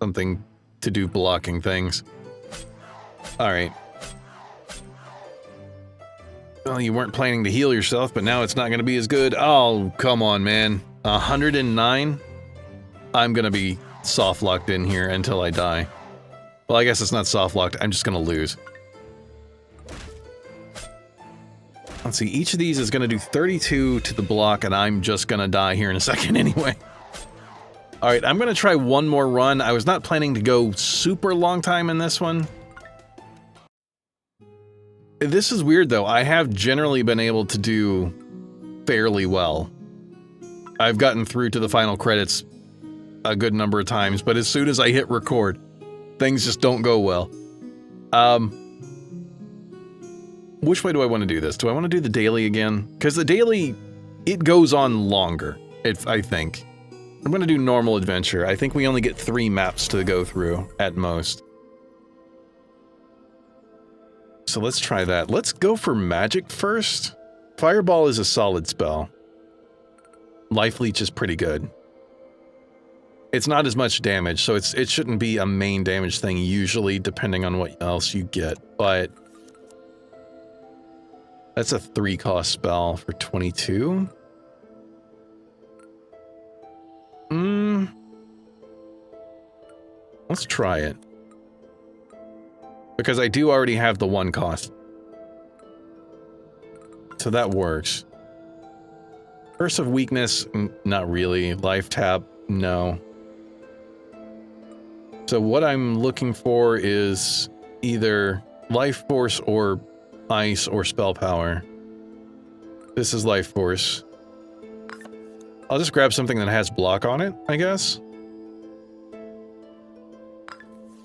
something to do blocking things. Alright. Well, you weren't planning to heal yourself, but now it's not gonna be as good. Oh, come on, man. 109? I'm gonna be soft-locked in here until I die. Well, I guess it's not soft-locked, I'm just gonna lose. Let's see, each of these is gonna do 32 to the block, and I'm just gonna die here in a second anyway. Alright, I'm gonna try one more run. I was not planning to go super long time in this one. This is weird, though. I have generally been able to do fairly well. I've gotten through to the final credits a good number of times, but as soon as I hit record, things just don't go well. Which way do I want to do this? Do I want to do the daily again? Because the daily, it goes on longer, I think. I'm going to do normal adventure. I think we only get 3 maps to go through, at most. So let's try that. Let's go for magic first. Fireball is a solid spell. Life Leech is pretty good. It's not as much damage, so it shouldn't be a main damage thing usually, depending on what else you get, but that's a 3-cost spell for 22. Let's try it. Because I do already have the 1 cost. So that works. Curse of Weakness, not really. Life Tap, no. So what I'm looking for is either Life Force or Ice or Spell Power. This is Life Force. I'll just grab something that has block on it, I guess.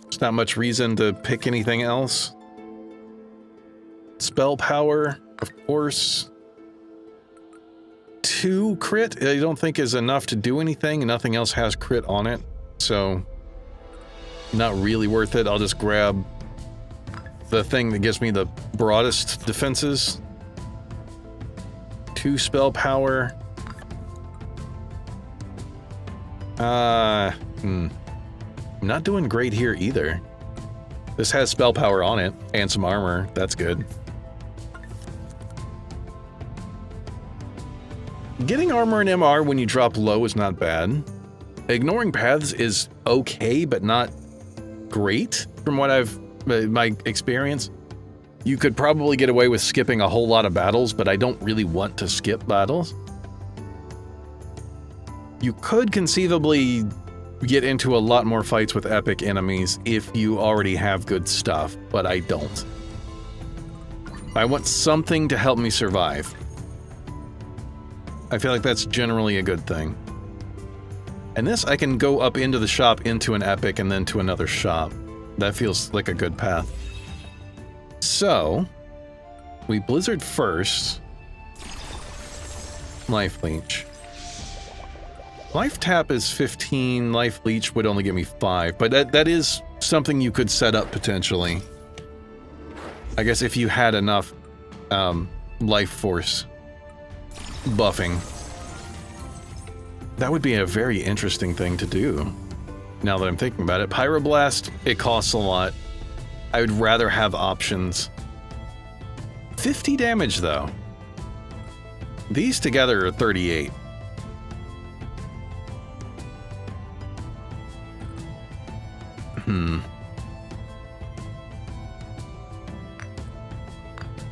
There's not much reason to pick anything else. Spell Power, of course. 2 crit, I don't think is enough to do anything. Nothing else has crit on it, so not really worth it. I'll just grab the thing that gives me the broadest defenses. 2 spell power. I'm not doing great here either. This has spell power on it and some armor. That's good. Getting armor and MR when you drop low is not bad. Ignoring paths is okay, but not great from what my experience. You could probably get away with skipping a whole lot of battles, but I don't really want to skip battles. You could conceivably get into a lot more fights with epic enemies if you already have good stuff, but I don't. I want something to help me survive. I feel like that's generally a good thing. And this, I can go up into the shop, into an epic, and then to another shop. That feels like a good path. So, we Blizzard first. Life Leech. Life Tap is 15, Life Leech would only give me 5, but that is something you could set up potentially. I guess if you had enough Life Force buffing. That would be a very interesting thing to do, now that I'm thinking about it. Pyroblast, it costs a lot. I would rather have options. 50 damage, though. These together are 38.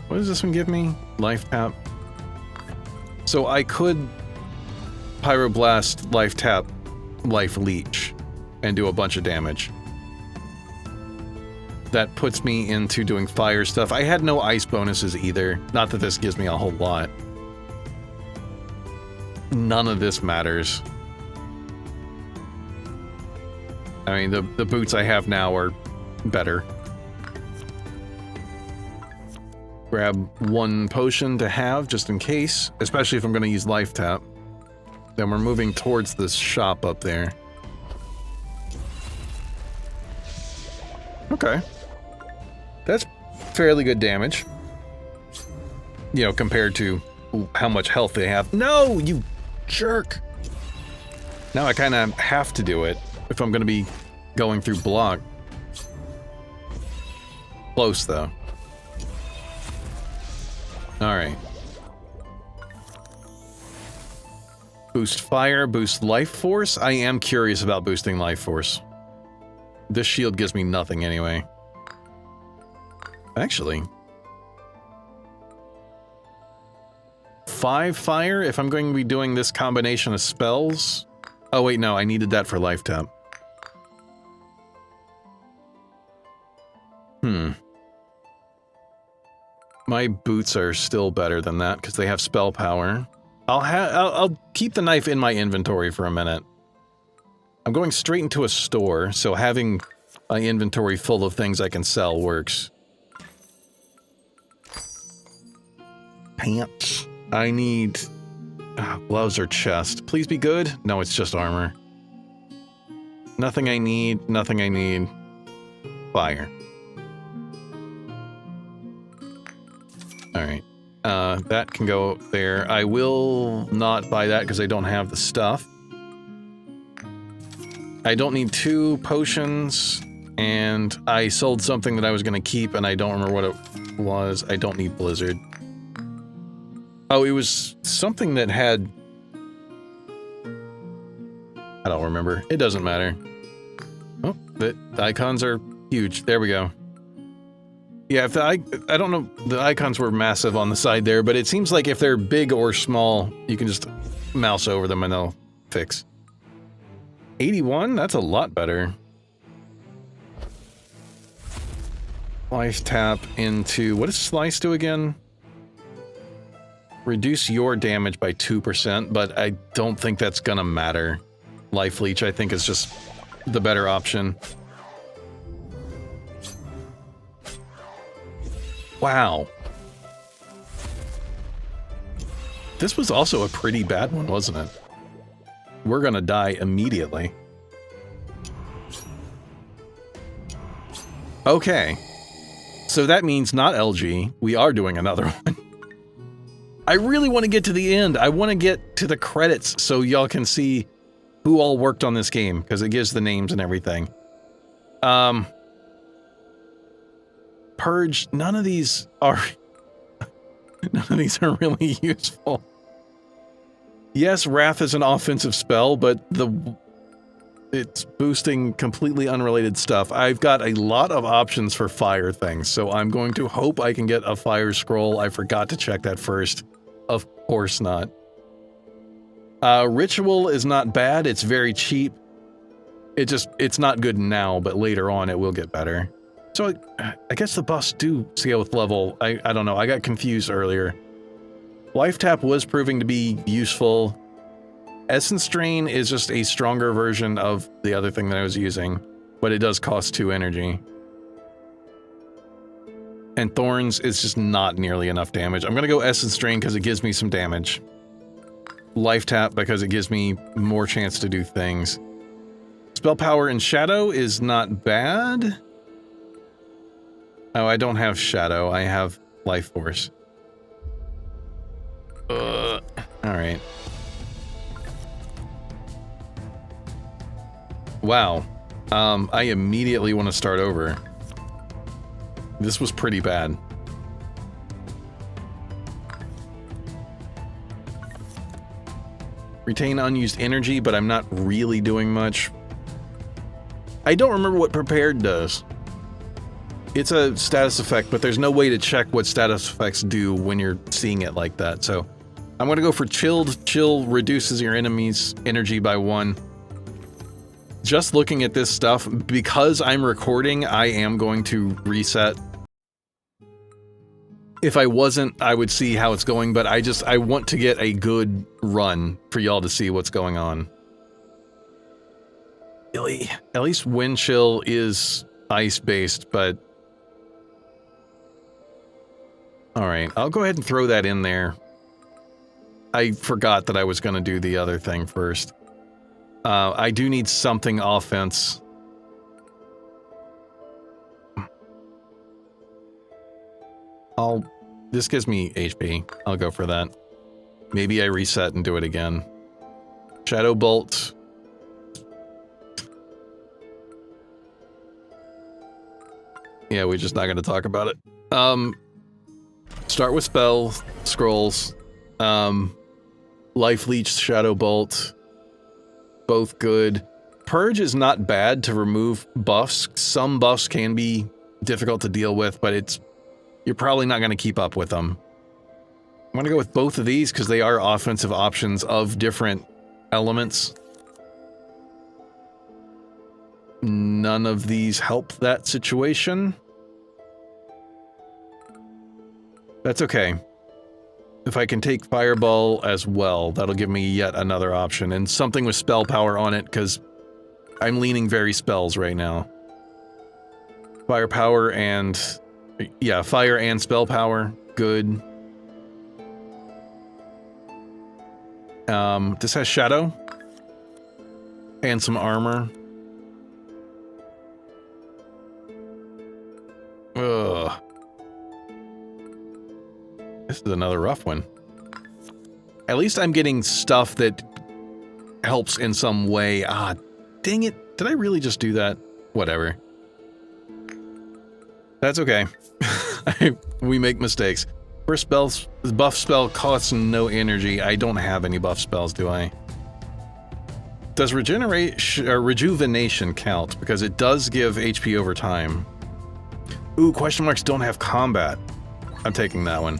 What does this one give me? Life Tap. So I could Pyroblast, Life Tap, Life Leech, and do a bunch of damage. That puts me into doing fire stuff. I had no ice bonuses either. Not that this gives me a whole lot. None of this matters. I mean, the boots I have now are better. Grab 1 potion to have, just in case. Especially if I'm going to use Life Tap. Then we're moving towards this shop up there. Okay. That's fairly good damage. You know, compared to how much health they have. No, you jerk! Now I kind of have to do it if I'm going to be going through block. Close, though. Alright. Boost fire, boost life force. I am curious about boosting life force. This shield gives me nothing anyway. Actually. 5 fire if I'm going to be doing this combination of spells. Oh wait, no, I needed that for life tap. My boots are still better than that because they have spell power. I'll keep the knife in my inventory for a minute. I'm going straight into a store, so having my inventory full of things I can sell works. Pants. I need gloves or chest. Please be good. No, it's just armor. Nothing I need. Nothing I need. Fire. Alright. That can go there. I will not buy that because I don't have the stuff. I don't need 2 potions, and I sold something that I was going to keep, and I don't remember what it was. I don't need Blizzard. Oh, it was something that had... I don't remember. It doesn't matter. Oh, the icons are huge. There we go. Yeah, if I don't know, the icons were massive on the side there, but it seems like if they're big or small, you can just mouse over them and they'll fix. 81? That's a lot better. Slice tap into... What does slice do again? Reduce your damage by 2%, but I don't think that's gonna matter. Life leech, I think, is just the better option. Wow. This was also a pretty bad one, wasn't it? We're gonna die immediately. Okay. So that means not LG. We are doing another one. I really want to get to the end. I want to get to the credits so y'all can see who all worked on this game, because it gives the names and everything. Purge, none of these are really useful. Yes, Wrath is an offensive spell, but it's boosting completely unrelated stuff. I've got a lot of options for fire things, so I'm going to hope I can get a fire scroll. I forgot to check that first. Of course not. Ritual is not bad. It's very cheap. It's not good now, but later on it will get better. So I guess the buffs do scale with level. I don't know. I got confused earlier. Life Tap was proving to be useful. Essence Drain is just a stronger version of the other thing that I was using, but it does cost 2 energy. And Thorns is just not nearly enough damage. I'm gonna go Essence Drain because it gives me some damage. Life Tap because it gives me more chance to do things. Spell Power and Shadow is not bad. Oh, I don't have Shadow. I have Life Force. Alright. Wow. I immediately want to start over. This was pretty bad. Retain unused energy, but I'm not really doing much. I don't remember what Prepared does. It's a status effect, but there's no way to check what status effects do when you're seeing it like that, so... I'm gonna go for Chilled. Chill reduces your enemy's energy by 1. Just looking at this stuff, because I'm recording, I am going to reset. If I wasn't, I would see how it's going, but I want to get a good run for y'all to see what's going on. Really? At least Wind Chill is ice-based, but... Alright, I'll go ahead and throw that in there. I forgot that I was going to do the other thing first. I do need something offense. This gives me HP. I'll go for that. Maybe I reset and do it again. Shadow Bolt. Yeah, we're just not going to talk about it. Start with spell scrolls. Life Leech, Shadow Bolt. Both good. Purge is not bad to remove buffs. Some buffs can be difficult to deal with, but you're probably not going to keep up with them. I'm going to go with both of these because they are offensive options of different elements. None of these help that situation. That's okay. If I can take Fireball as well, that'll give me yet another option, and something with spell power on it, because I'm leaning very spells right now. Firepower and... yeah, fire and spell power. Good. This has Shadow. And some armor. Ugh. This is another rough one. At least I'm getting stuff that helps in some way. Ah, dang it. Did I really just do that? Whatever. That's okay. We make mistakes. First buff spell costs no energy. I don't have any buff spells, do I? Does rejuvenation count? Because it does give HP over time. Ooh, question marks don't have combat. I'm taking that one.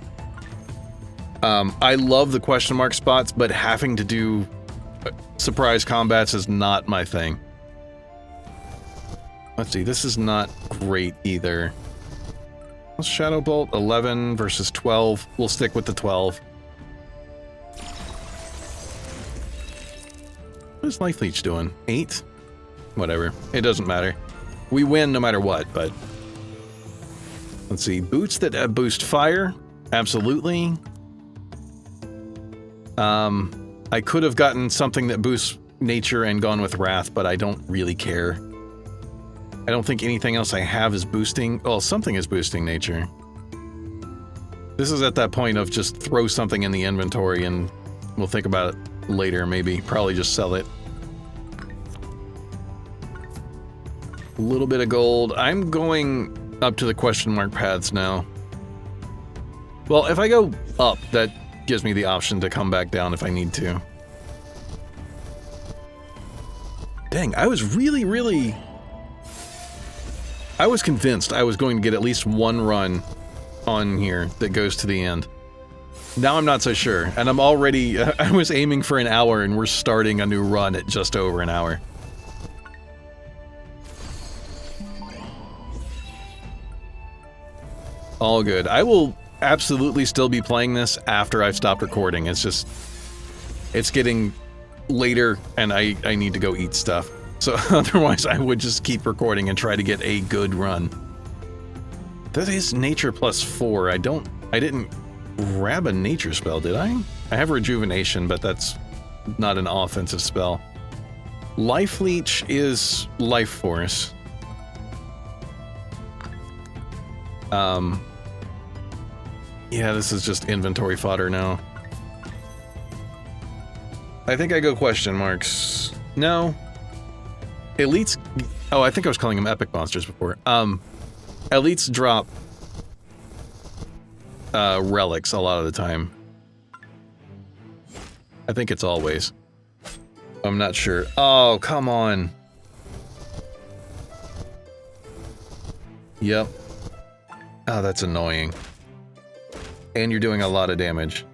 I love the question mark spots, but having to do surprise combats is not my thing. Let's see, this is not great either. Shadow Bolt, 11 versus 12. We'll stick with the 12. What is Life Leech doing? 8? Whatever. It doesn't matter. We win no matter what, but... Let's see. Boots that boost fire? Absolutely. I could have gotten something that boosts nature and gone with Wrath, but I don't really care. I don't think anything else I have is boosting... Well, something is boosting nature. This is at that point of just throw something in the inventory and we'll think about it later, maybe. Probably just sell it. A little bit of gold. I'm going up to the question mark paths now. Well, if I go up, that gives me the option to come back down if I need to. Dang, I was really... I was convinced I was going to get at least one run on here that goes to the end. Now I'm not so sure, and I'm already... I was aiming for an hour, and we're starting a new run at just over an hour. All good. I will absolutely still be playing this after I've stopped recording. It's just... It's getting later, and I need to go eat stuff. So otherwise I would just keep recording and try to get a good run. That is nature +4. I didn't grab a nature spell, did I? I have rejuvenation, but that's not an offensive spell. Life Leech is life force. Yeah, this is just inventory fodder now. I think I go question marks. No. Elites... Oh, I think I was calling them epic monsters before. Elites drop relics a lot of the time. I think it's always. I'm not sure. Oh, come on. Yep. Oh, that's annoying. And you're doing a lot of damage.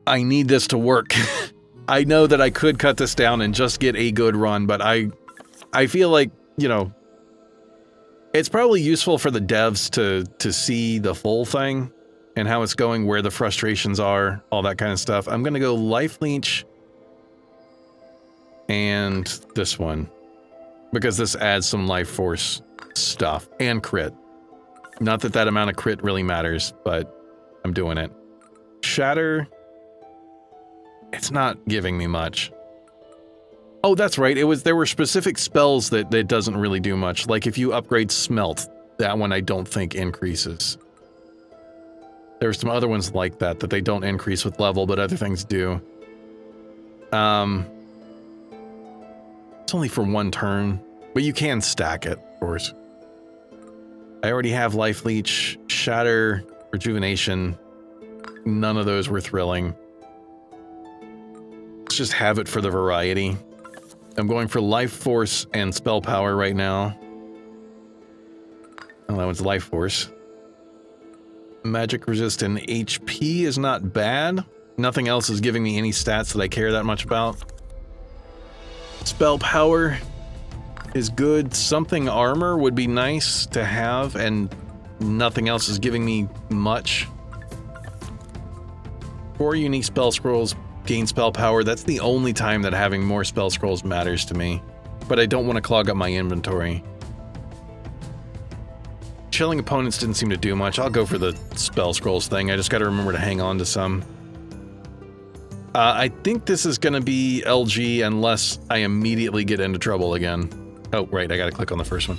I need this to work. I know that I could cut this down and just get a good run, but I feel like, you know, it's probably useful for the devs to see the full thing and how it's going, where the frustrations are, all that kind of stuff. I'm gonna go Life Leech and this one, because this adds some life force stuff and crit. Not that that amount of crit really matters, but I'm doing it. Shatter... It's not giving me much. Oh, that's right. There were specific spells that doesn't really do much. Like if you upgrade Smelt, that one I don't think increases. There's some other ones like that they don't increase with level, but other things do. It's only for one turn, but you can stack it, of course. I already have Life Leech, Shatter, Rejuvenation. None of those were thrilling. Let's just have it for the variety. I'm going for Life Force and Spell Power right now. Oh, that one's Life Force. Magic Resist and HP is not bad. Nothing else is giving me any stats that I care that much about. Spell Power is good. Something Armor would be nice to have, and nothing else is giving me much. 4 unique spell scrolls gain spell power. That's the only time that having more spell scrolls matters to me. But I don't want to clog up my inventory. Chilling opponents didn't seem to do much. I'll go for the spell scrolls thing. I just got to remember to hang on to some. I think this is going to be LG unless I immediately get into trouble again. Oh, right. I got to click on the first one.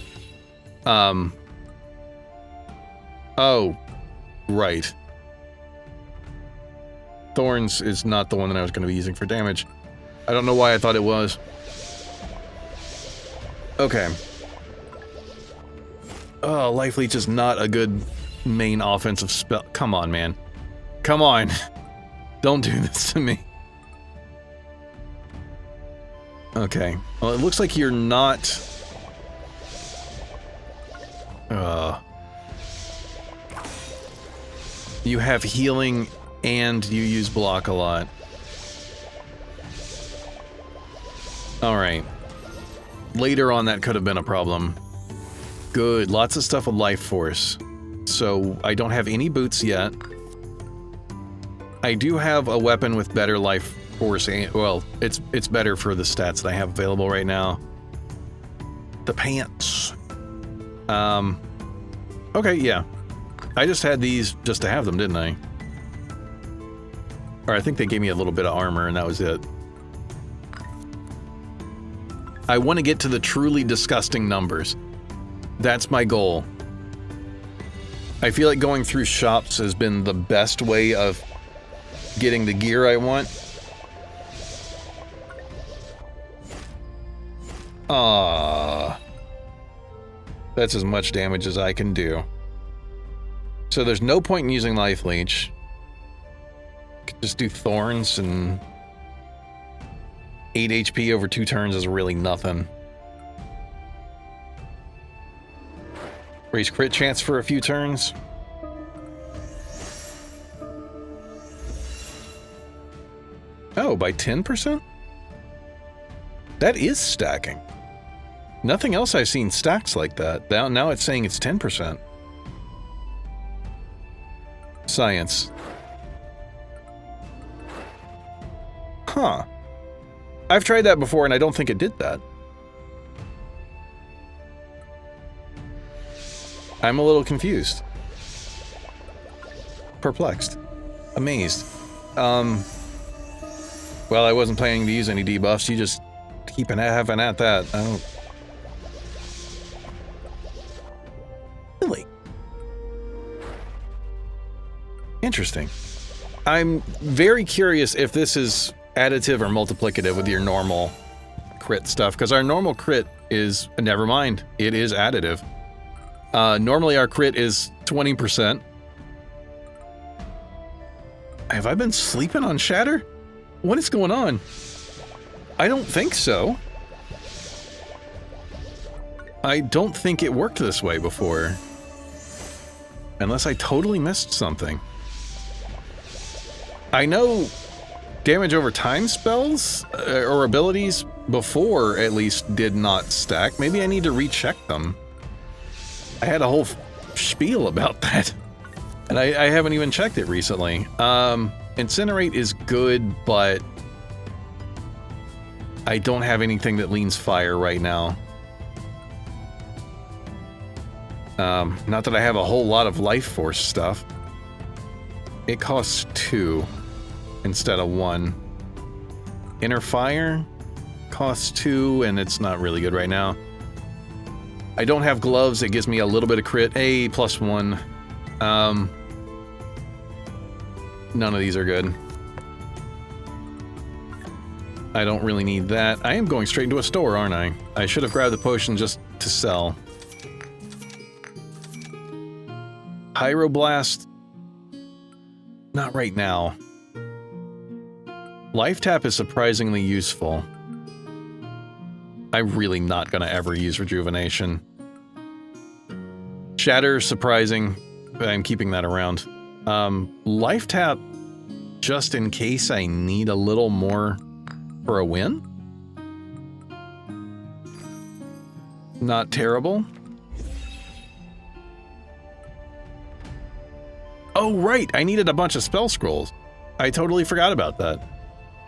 Oh, right. Thorns is not the one that I was going to be using for damage. I don't know why I thought it was. Okay. Oh, Life Leech is not a good main offensive spell. Come on, man. Come on. Don't do this to me. Okay. Well, it looks like you're not... You have healing and you use block a lot. Alright. Later on that could have been a problem. Good. Lots of stuff with life force. So I don't have any boots yet. I do have a weapon with better life force, and, well, it's better for the stats that I have available right now. The pants. Okay, yeah. I just had these just to have them, didn't I? Or I think they gave me a little bit of armor and that was it. I want to get to the truly disgusting numbers. That's my goal. I feel like going through shops has been the best way of getting the gear I want. That's as much damage as I can do. So there's no point in using Life Leech. Could just do Thorns, and 8 HP over 2 turns is really nothing. Raise crit chance for a few turns. Oh, by 10%? That is stacking. Nothing else I've seen stacks like that. Now it's saying it's 10%. Science. Huh. I've tried that before and I don't think it did that. I'm a little confused. Perplexed. Amazed. Well, I wasn't planning to use any debuffs. You just keep having at that. I don't... Really? Interesting. I'm very curious if this is additive or multiplicative with your normal crit stuff, because our normal crit is... Never mind. It is additive. Normally our crit is 20%. Have I been sleeping on Shatter? What is going on? I don't think so. I don't think it worked this way before. Unless I totally missed something. I know damage over time spells or abilities before at least did not stack. Maybe I need to recheck them. I had a whole spiel about that. And I haven't even checked it recently. Incinerate is good, but I don't have anything that leans fire right now. Not that I have a whole lot of life force stuff. It costs 2 instead of 1. Inner fire costs 2, and it's not really good right now. I don't have gloves. It gives me a little bit of crit. A +1. None of these are good. I don't really need that. I am going straight into a store, aren't I? I should have grabbed the potion just to sell. Pyroblast. Not right now. Life Tap is surprisingly useful. I'm really not gonna ever use Rejuvenation. Shatter, surprising. I'm keeping that around. Life Tap, just in case I need a little more for a win? Not terrible. Oh, right! I needed a bunch of spell scrolls. I totally forgot about that.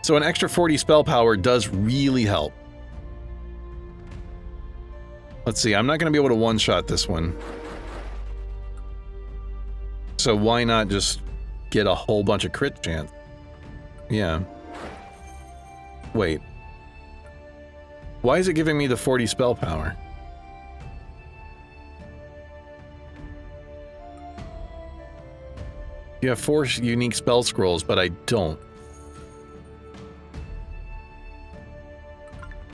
So an extra 40 spell power does really help. Let's see, I'm not going to be able to one-shot this one. So why not just get a whole bunch of crit chance? Yeah. Wait. Why is it giving me the 40 spell power? You have 4 unique spell scrolls, but I don't.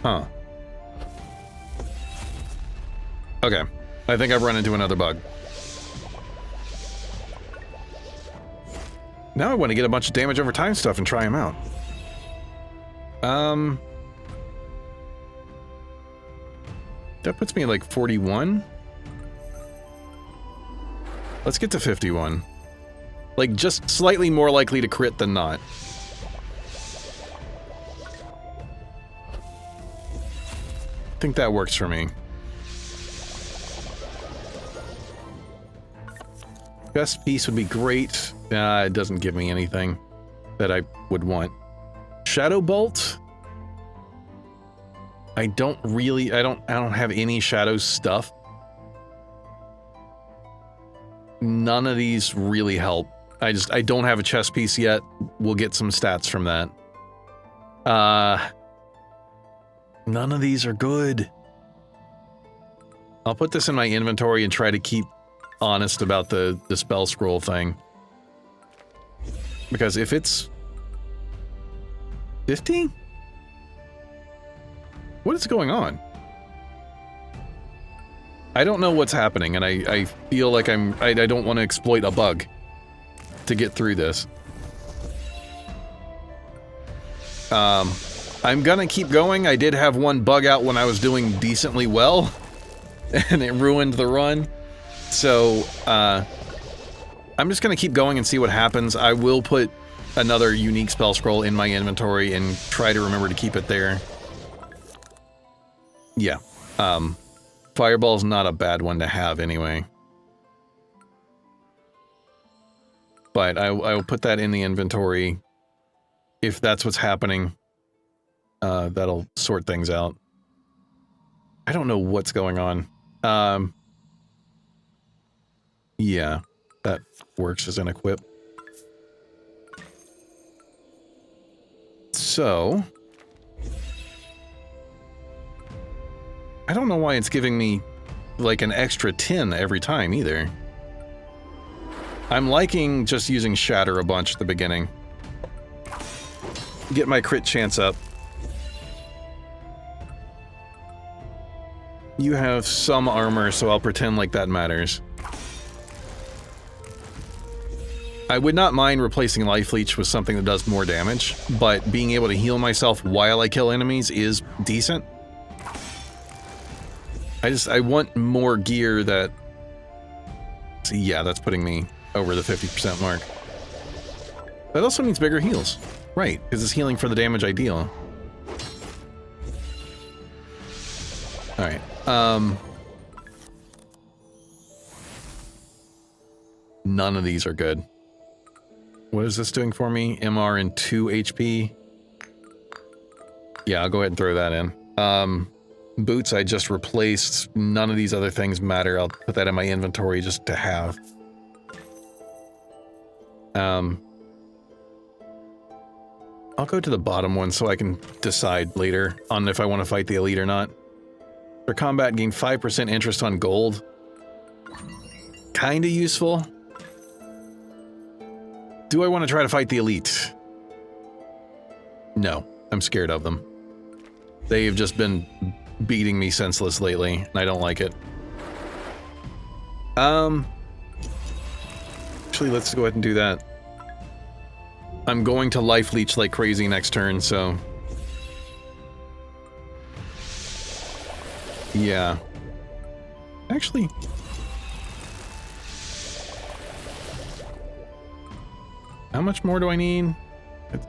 Huh. Okay. I think I've run into another bug. Now I want to get a bunch of damage over time stuff and try them out. That puts me at like 41. Let's get to 51. Like, just slightly more likely to crit than not. I think that works for me. Best piece would be great. It doesn't give me anything that I would want. Shadow Bolt? I don't have any shadow stuff. None of these really help. I don't have a chest piece yet. We'll get some stats from that. None of these are good. I'll put this in my inventory and try to keep honest about the spell scroll thing. Because if it's 50? What is going on? I don't know what's happening, and I feel like I don't want to exploit a bug to get through this. I'm gonna keep going. I did have one bug out when I was doing decently well, and it ruined the run. So, I'm just gonna keep going and see what happens. I will put another unique spell scroll in my inventory and try to remember to keep it there. Yeah. Fireball's not a bad one to have anyway. But I will put that in the inventory. If that's what's happening, that'll sort things out. I don't know what's going on. Yeah, that works as an equip. So, I don't know why it's giving me like an extra 10 every time either. I'm liking just using Shatter a bunch at the beginning. Get my crit chance up. You have some armor, so I'll pretend like that matters. I would not mind replacing Life Leech with something that does more damage, but being able to heal myself while I kill enemies is decent. I want more gear that... See, yeah, that's putting me over the 50% mark. That also means bigger heals. Right, because it's healing for the damage I deal. Alright, none of these are good. What is this doing for me? MR and 2 HP? Yeah, I'll go ahead and throw that in. Boots I just replaced. None of these other things matter. I'll put that in my inventory just to have. I'll go to the bottom one so I can decide later on if I want to fight the elite or not. For combat, gain 5% interest on gold. Kinda useful. Do I want to try to fight the elite? No, I'm scared of them. They've just been beating me senseless lately, and I don't like it. Actually, let's go ahead and do that. I'm going to Life Leech like crazy next turn, so... Yeah. Actually... How much more do I need?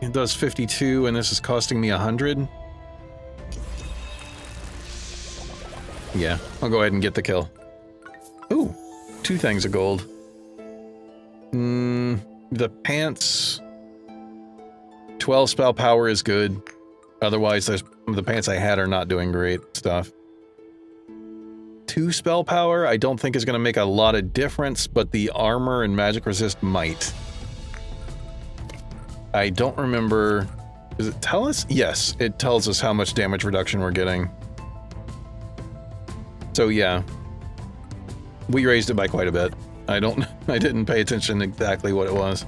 It does 52, and this is costing me 100. Yeah, I'll go ahead and get the kill. Ooh, 2 things of gold. The pants... 12 spell power is good. Otherwise, the pants I had are not doing great stuff. 2 spell power I don't think is going to make a lot of difference, but the armor and magic resist might. I don't remember... Does it tell us? Yes, it tells us how much damage reduction we're getting. So yeah. We raised it by quite a bit. I didn't pay attention exactly what it was.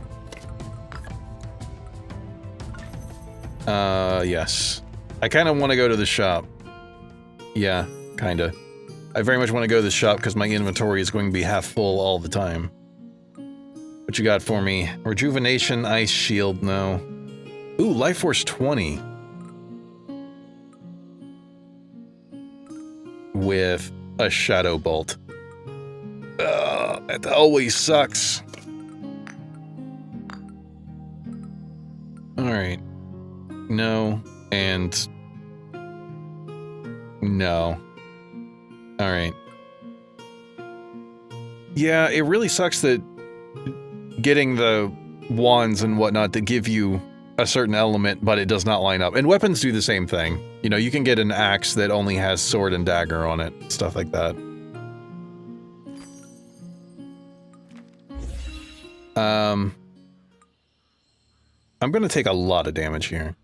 Yes. I kind of want to go to the shop. Yeah, kind of. I very much want to go to the shop because my inventory is going to be half full all the time. What you got for me? Rejuvenation, Ice Shield, no. Ooh, Life Force 20. With a Shadow Bolt. That always sucks. Alright. No, and... no. Alright. Yeah, it really sucks that getting the wands and whatnot to give you a certain element, but it does not line up. And weapons do the same thing. You know, you can get an axe that only has sword and dagger on it, stuff like that. I'm gonna take a lot of damage here.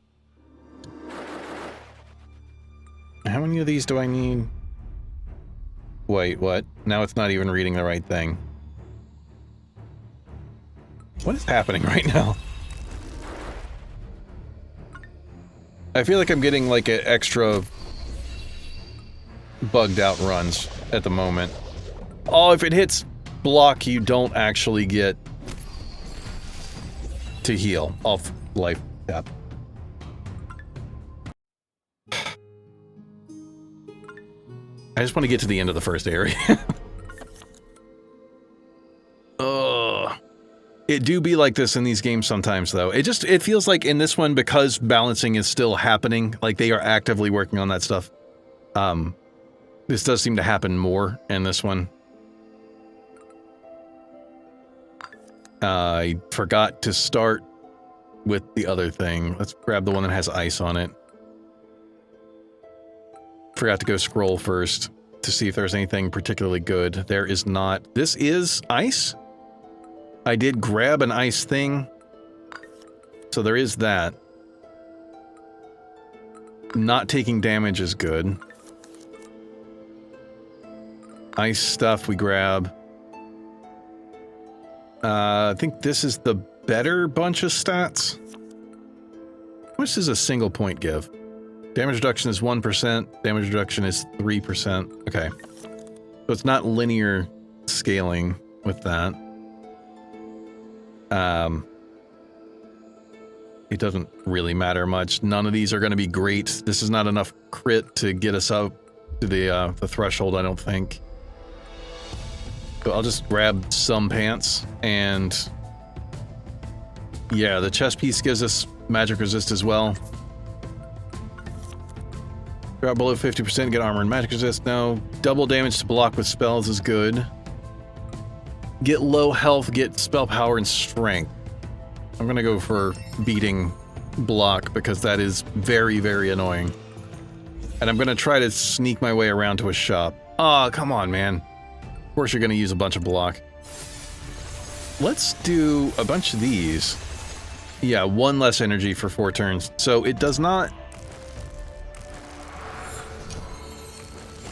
How many of these do I need? Wait, what? Now it's not even reading the right thing. What is happening right now? I feel like I'm getting like an extra bugged out runs at the moment. Oh, if it hits block, you don't actually get to heal off life tap. I just want to get to the end of the first area. Ugh. It do be like this in these games sometimes, though. It feels like in this one, because balancing is still happening, like they are actively working on that stuff. This does seem to happen more in this one. I forgot to start with the other thing. Let's grab the one that has ice on it. Forgot to go scroll first to see if there's anything particularly good. There is not. This is ice? I did grab an ice thing. So there is that. Not taking damage is good. Ice stuff we grab. I think this is the better bunch of stats. How much does a single point give? Damage reduction is 1%. Damage reduction is 3%. Okay. So it's not linear scaling with that. It doesn't really matter much. None of these are going to be great. This is not enough crit to get us up to the threshold, I don't think. So I'll just grab some pants, and yeah, the chest piece gives us magic resist as well. Drop below 50%, get armor and magic resist. No. Double damage to block with spells is good. Get low health, get spell power and strength. I'm gonna go for beating block because that is very, very annoying. And I'm gonna try to sneak my way around to a shop. Aw, come on, man. Of course you're gonna use a bunch of block. Let's do a bunch of these. Yeah, one less energy for 4 turns. So it does not...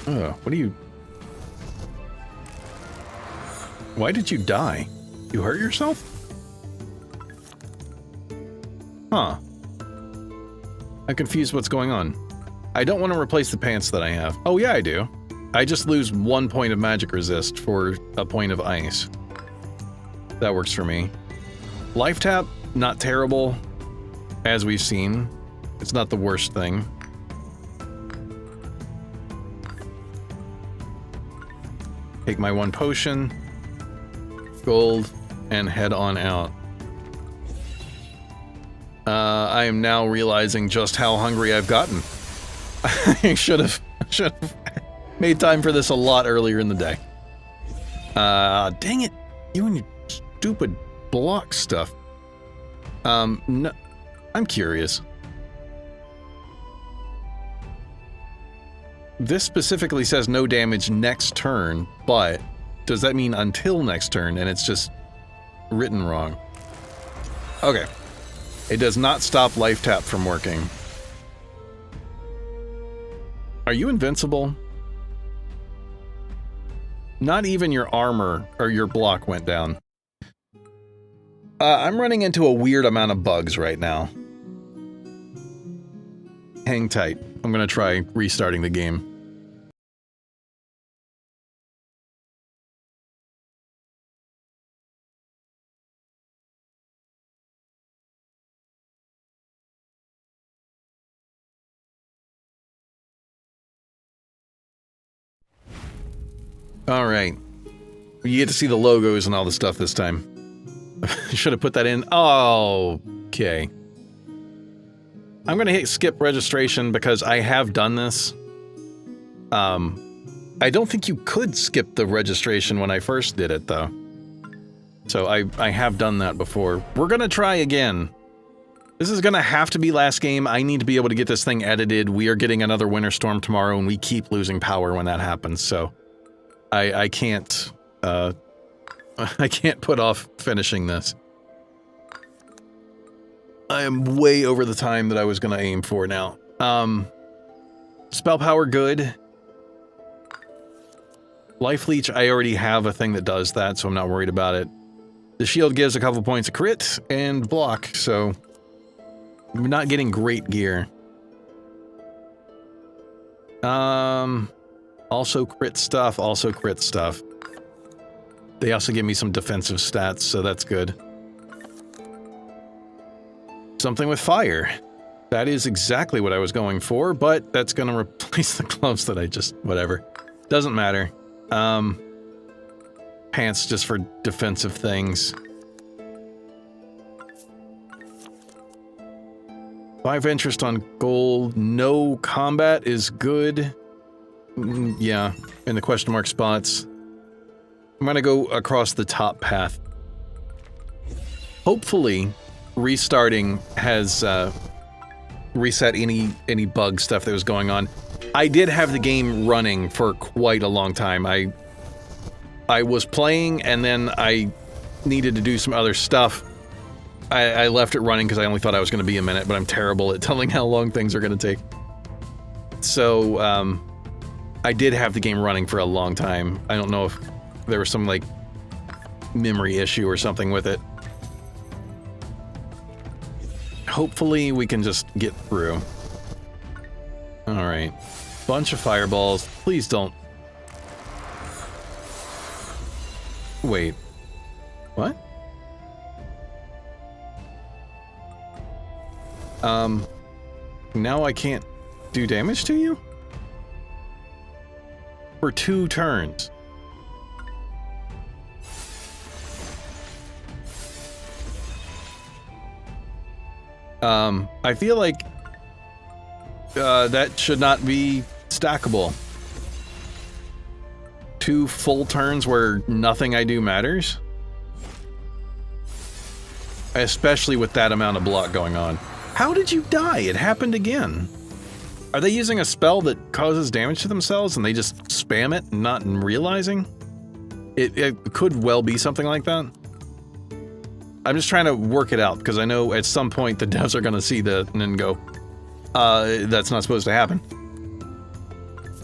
Oh, what are you... Why did you die? You hurt yourself? Huh. I'm confused what's going on. I don't want to replace the pants that I have. Oh yeah, I do. I just lose 1 point of magic resist for a point of ice. That works for me. Life tap, not terrible, as we've seen. It's not the worst thing. Take my 1 potion, gold, and head on out. I am now realizing just how hungry I've gotten. I should have made time for this a lot earlier in the day. Dang it! You and your stupid block stuff. No, I'm curious. This specifically says no damage next turn, but does that mean until next turn, and it's just written wrong? Okay. It does not stop life tap from working. Are you invincible? Not even your armor or your block went down. I'm running into a weird amount of bugs right now. Hang tight. I'm gonna try restarting the game. Alright. You get to see the logos and all the stuff this time. Should have put that in. Oh, okay. I'm gonna hit skip registration because I have done this. I don't think you could skip the registration when I first did it, though. So I have done that before. We're gonna try again. This is gonna have to be last game. I need to be able to get this thing edited. We are getting another winter storm tomorrow, and we keep losing power when that happens, so... I can't, I can't put off finishing this. I am way over the time that I was gonna aim for now. Spell power, good. Life Leech, I already have a thing that does that, so I'm not worried about it. The shield gives a couple points of crit and block, so... I'm not getting great gear. Also crit stuff, also crit stuff. They also give me some defensive stats, so that's good. Something with fire. That is exactly what I was going for, but that's gonna replace the gloves that I just... whatever. Doesn't matter. Pants just for defensive things. 5 interest on gold. No combat is good. Yeah, in the question mark spots. I'm gonna go across the top path. Hopefully, restarting has reset any bug stuff that was going on. I did have the game running for quite a long time. I was playing, and then I needed to do some other stuff. I left it running because I only thought I was going to be a minute, but I'm terrible at telling how long things are going to take. So, I did have the game running for a long time. I don't know if there was some, like, memory issue or something with it. Hopefully we can just get through. Alright. Bunch of fireballs. Please don't... Wait. What? Now I can't do damage to you? For 2 turns. I feel like that should not be stackable. 2 full turns where nothing I do matters? Especially with that amount of block going on. How did you die? It happened again. Are they using a spell that causes damage to themselves and they just spam it, not realizing? It could well be something like that. I'm just trying to work it out, because I know at some point the devs are going to see that and then go, that's not supposed to happen.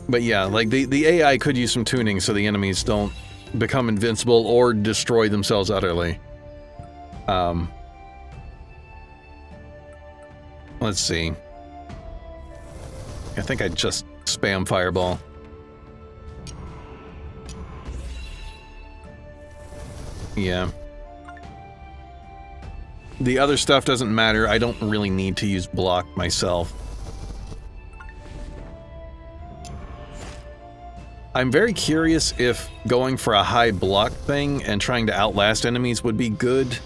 But yeah, like, the AI could use some tuning so the enemies don't become invincible or destroy themselves utterly. Let's see. I think I just spam fireball. Yeah. The other stuff doesn't matter. I don't really need to use block myself. I'm very curious if going for a high block thing and trying to outlast enemies would be good.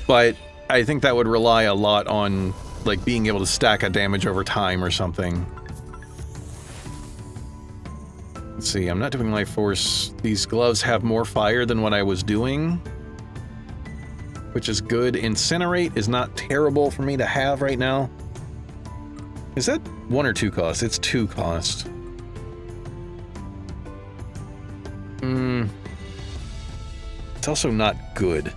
But I think that would rely a lot on, like, being able to stack a damage over time or something. Let's see, I'm not doing life force. These gloves have more fire than what I was doing, which is good. Incinerate is not terrible for me to have right now. Is that 1 or 2 cost? It's 2 cost. It's also not good,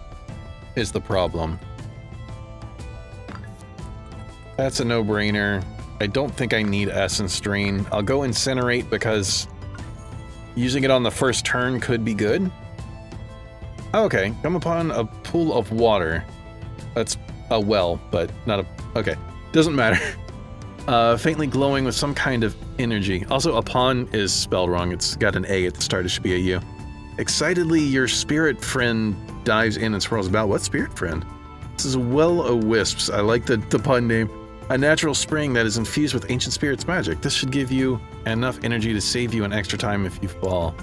is the problem. That's a no-brainer. I don't think I need Essence Drain. I'll go Incinerate because Using it on the first turn could be good. Okay, come upon a pool of water. That's a well, but not a... Okay, doesn't matter. Faintly glowing with some kind of energy. Also, upon is spelled wrong. It's got an A at the start. It should be a U. Excitedly, your spirit friend dives in and swirls about. What spirit friend? This is a well o' wisps. I like the pun name. A natural spring that is infused with ancient spirits magic. This should give you enough energy to save you an extra time if you fall.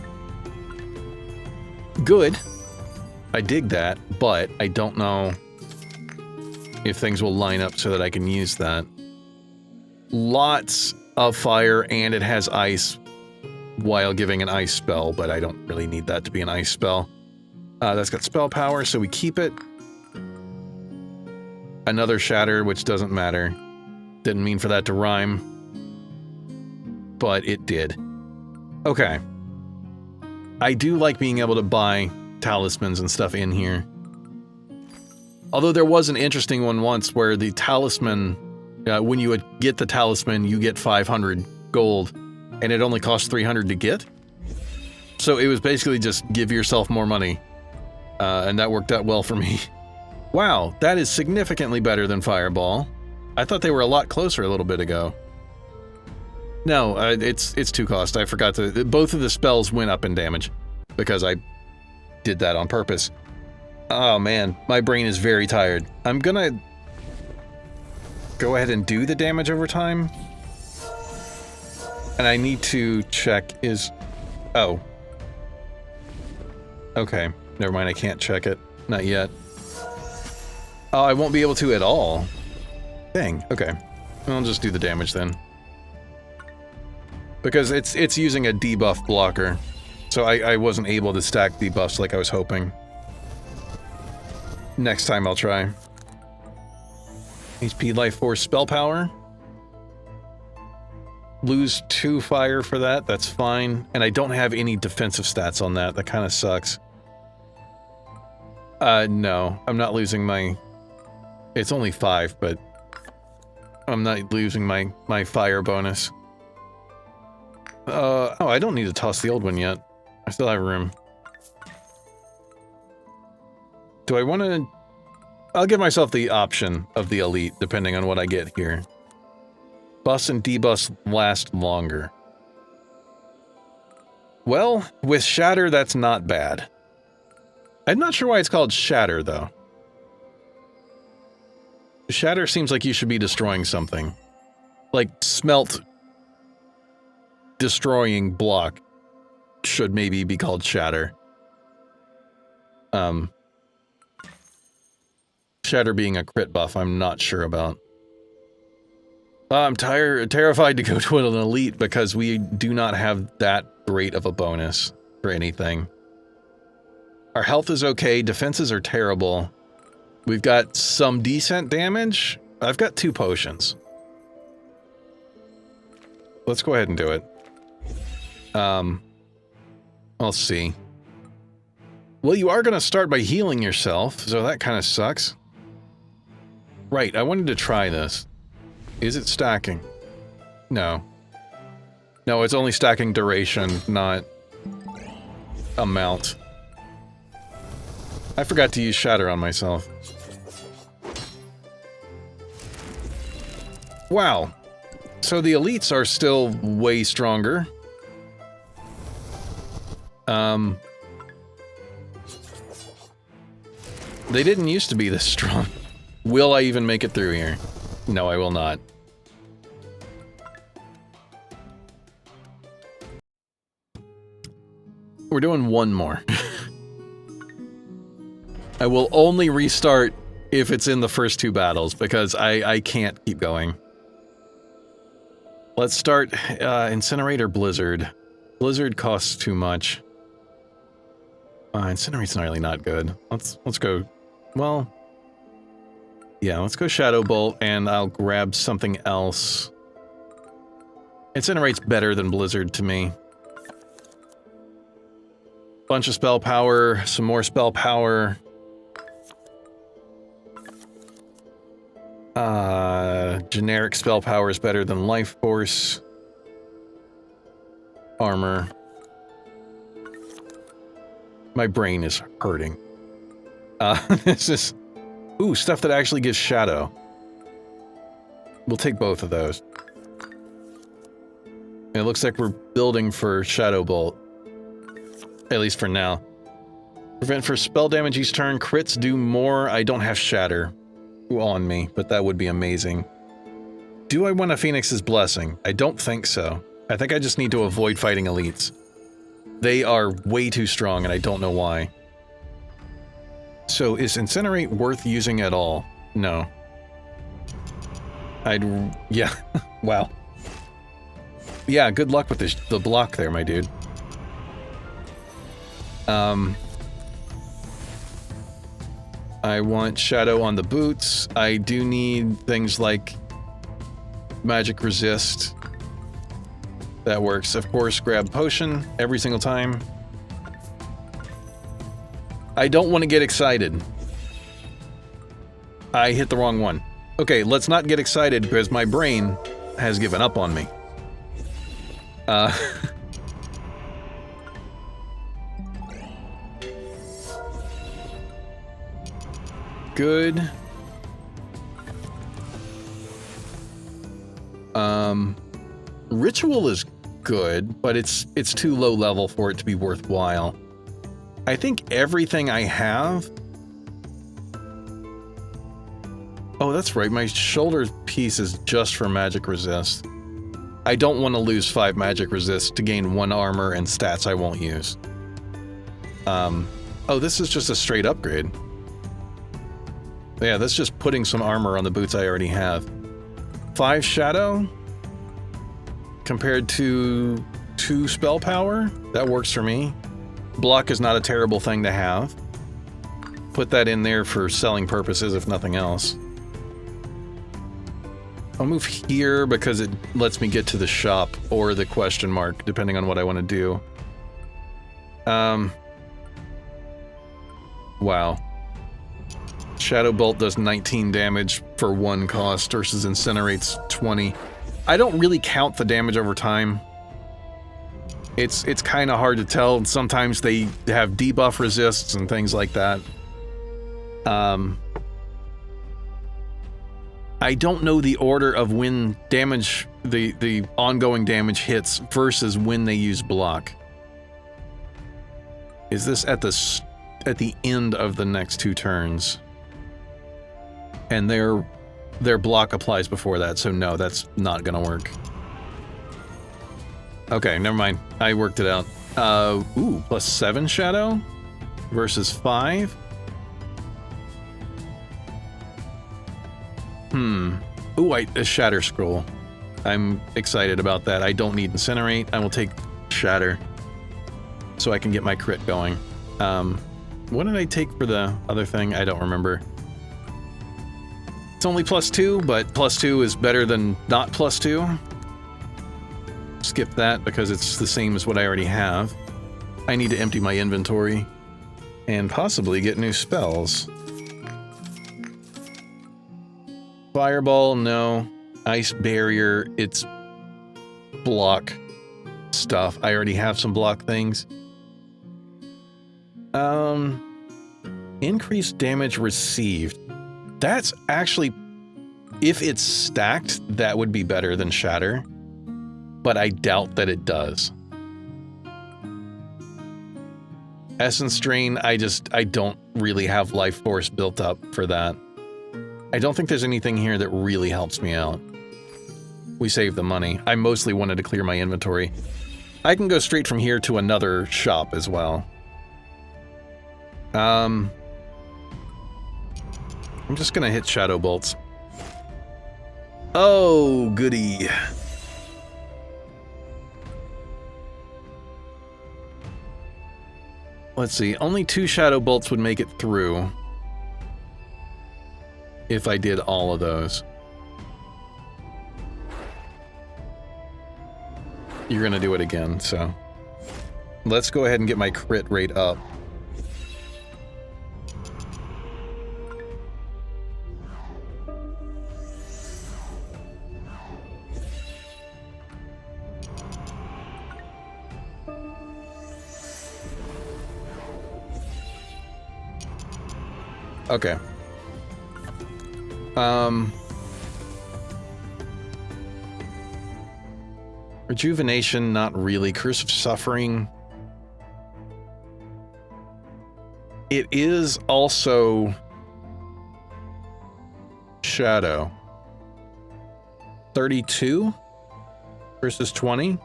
Good. I dig that, but I don't know if things will line up so that I can use that. Lots of fire, and it has ice while giving an ice spell, but I don't really need that to be an ice spell. That's got spell power, so we keep it. Another shatter, which doesn't matter. Didn't mean for that to rhyme, but it did. Okay. I do like being able to buy talismans and stuff in here. Although there was an interesting one once where the talisman, when you would get the talisman, you get 500 gold, and it only costs 300 to get. So it was basically just give yourself more money, and that worked out well for me. Wow, that is significantly better than Fireball. I thought they were a lot closer a little bit ago. No, it's 2 cost. I forgot to... Both of the spells went up in damage because I did that on purpose. Oh man, my brain is very tired. I'm gonna go ahead and do the damage over time. And I need to check is... Oh. Okay, never mind, I can't check it. Not yet. Oh, I won't be able to at all. Dang, okay. I'll just do the damage then. Because it's using a debuff blocker. So I wasn't able to stack debuffs like I was hoping. Next time I'll try. HP Life Force Spell Power. Lose 2 fire for that, that's fine. And I don't have any defensive stats on that, that kind of sucks. No, I'm not losing my... It's only 5, but... I'm not losing my fire bonus. Oh, I don't need to toss the old one yet. I still have room. Do I want to... I'll give myself the option of the elite, depending on what I get here. Buffs and debuffs last longer. Well, with Shatter, that's not bad. I'm not sure why it's called Shatter, though. Shatter seems like you should be destroying something. Like, smelt destroying block should maybe be called Shatter. Shatter being a crit buff, I'm not sure about. I'm terrified to go to an elite because we do not have that great of a bonus for anything. Our health is okay, defenses are terrible. We've got some decent damage. I've got 2 potions. Let's go ahead and do it. I'll see. Well, you are going to start by healing yourself, so that kind of sucks. Right, I wanted to try this. Is it stacking? No. No, it's only stacking duration, not amount. I forgot to use Shatter on myself. Wow. So the elites are still way stronger. They didn't used to be this strong. Will I even make it through here? No, I will not. We're doing one more. I will only restart if it's in the first 2 battles, because I can't keep going. Let's start Incinerate or Blizzard. Blizzard costs too much. Incinerate's really not good. Let's go... Well... Yeah, let's go Shadow Bolt, and I'll grab something else. Incinerate's better than Blizzard to me. Bunch of spell power, some more spell power. Generic spell power is better than Life Force. Armor. My brain is hurting. This is... Ooh, stuff that actually gives shadow. We'll take both of those. It looks like we're building for Shadow Bolt. At least for now. Prevent for spell damage each turn. Crits do more. I don't have Shatter on me, but that would be amazing. Do I want a Phoenix's Blessing? I don't think so. I think I just need to avoid fighting elites. They are way too strong, and I don't know why. So, is Incinerate worth using at all? No. Yeah. Wow. Yeah, good luck with the block there, my dude. I want Shadow on the boots. I do need things like Magic Resist. That works. Of course, grab Potion every single time. I don't want to get excited. I hit the wrong one. Okay, let's not get excited because my brain has given up on me. Good. Ritual is good, but it's too low level for it to be worthwhile. I think everything I have... Oh, that's right, my shoulder piece is just for magic resist. I don't want to lose 5 magic resist to gain 1 armor and stats I won't use. Oh, this is just a straight upgrade. Yeah, that's just putting some armor on the boots I already have. 5 shadow compared to 2 spell power. That works for me. Block is not a terrible thing to have. Put that in there for selling purposes, if nothing else. I'll move here because it lets me get to the shop or the question mark, depending on what I want to do. Wow. Shadow Bolt does 19 damage for 1 cost versus Incinerate's 20. I don't really count the damage over time. It's kind of hard to tell. Sometimes they have debuff resists and things like that. I don't know the order of when damage, the ongoing damage hits versus when they use block. Is this at the end of the next 2 turns? And their block applies before that, so no, that's not gonna work. Okay, never mind. I worked it out. Ooh, plus 7 shadow versus 5. Ooh, a Shatter Scroll. I'm excited about that. I don't need Incinerate. I will take Shatter so I can get my crit going. What did I take for the other thing? I don't remember. It's only plus 2, but plus 2 is better than not plus 2. Skip that because it's the same as what I already have. I need to empty my inventory and possibly get new spells. Fireball, no. Ice Barrier, it's block stuff. I already have some block things. Increased damage received. That's actually, if it's stacked, that would be better than Shatter. But I doubt that it does. Essence Drain, I don't really have Life Force built up for that. I don't think there's anything here that really helps me out. We saved the money. I mostly wanted to clear my inventory. I can go straight from here to another shop as well. I'm just gonna hit Shadow Bolts. Oh, goody. Let's see, only 2 Shadow Bolts would make it through. If I did all of those. You're gonna do it again, so. Let's go ahead and get my crit rate up. Okay. Rejuvenation, not really. Curse of Suffering. It is also Shadow. 32 versus 20.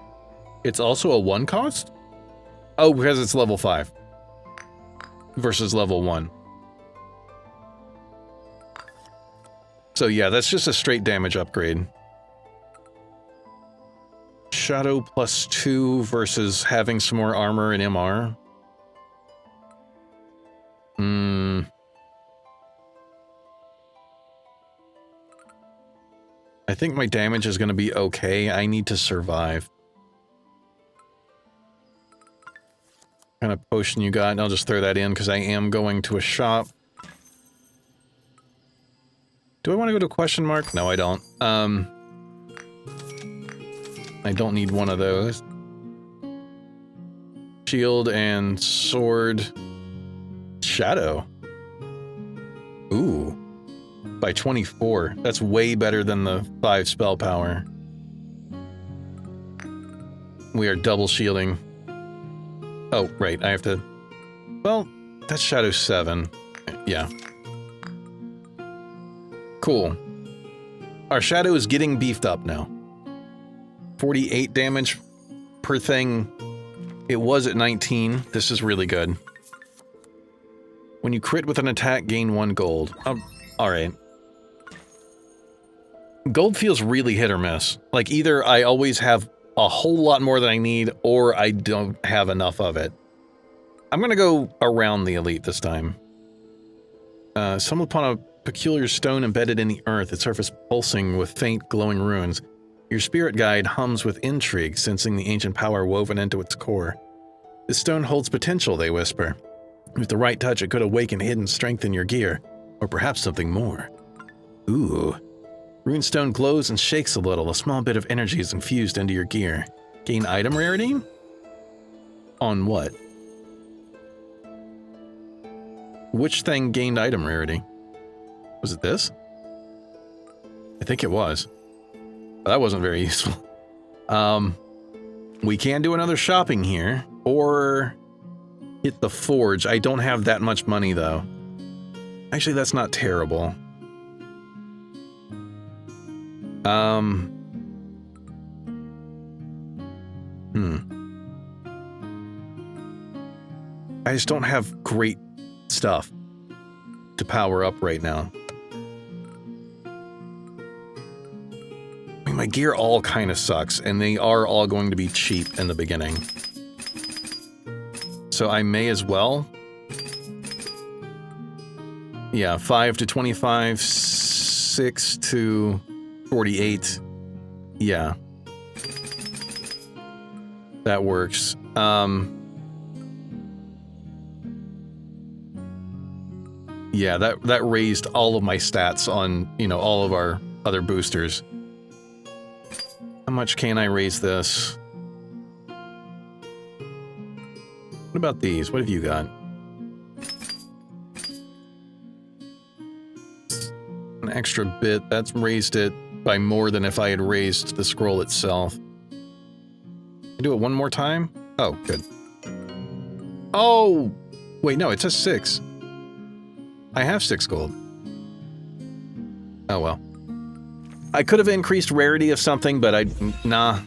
It's also a 1 cost? Oh, because it's level 5 versus level 1. So yeah, that's just a straight damage upgrade. Shadow plus 2 versus having some more armor and MR. I think my damage is going to be okay. I need to survive. What kind of potion you got? And I'll just throw that in because I am going to a shop. Do I want to go to question mark? No, I don't. I don't need one of those. Shield and sword. Shadow. Ooh. By 24. That's way better than the 5 spell power. We are double shielding. Oh, right. I have to... Well, that's Shadow 7. Yeah. Cool. Our Shadow is getting beefed up now. 48 damage per thing. It was at 19. This is really good. When you crit with an attack, gain 1 gold. Alright. Gold feels really hit or miss. Like, either I always have a whole lot more than I need, or I don't have enough of it. I'm gonna go around the elite this time. Stumble upon a peculiar stone embedded in the earth, its surface pulsing with faint glowing runes. Your spirit guide hums with intrigue, sensing the ancient power woven into its core. This stone holds potential, they whisper. With the right touch, it could awaken hidden strength in your gear, or perhaps something more. Ooh. Runestone glows and shakes a little. A small bit of energy is infused into your gear. Gain item rarity? On what? Which thing gained item rarity? Was it this? I think it was. That wasn't very useful. We can do another shopping here, or hit the forge. I don't have that much money, though. Actually, that's not terrible. I just don't have great stuff to power up right now. I mean, my gear all kind of sucks, and they are all going to be cheap in the beginning. So I may as well. Yeah, 5 to 25, 6 to 48. Yeah. That works. Yeah, that raised all of my stats on, you know, all of our other boosters. How much can I raise this? What about these? What have you got? An extra bit. That's raised it by more than if I had raised the scroll itself. I do it one more time? Oh, good. Oh! Wait, no, it says 6. I have 6 gold. Oh well. I could have increased rarity of something, but nah.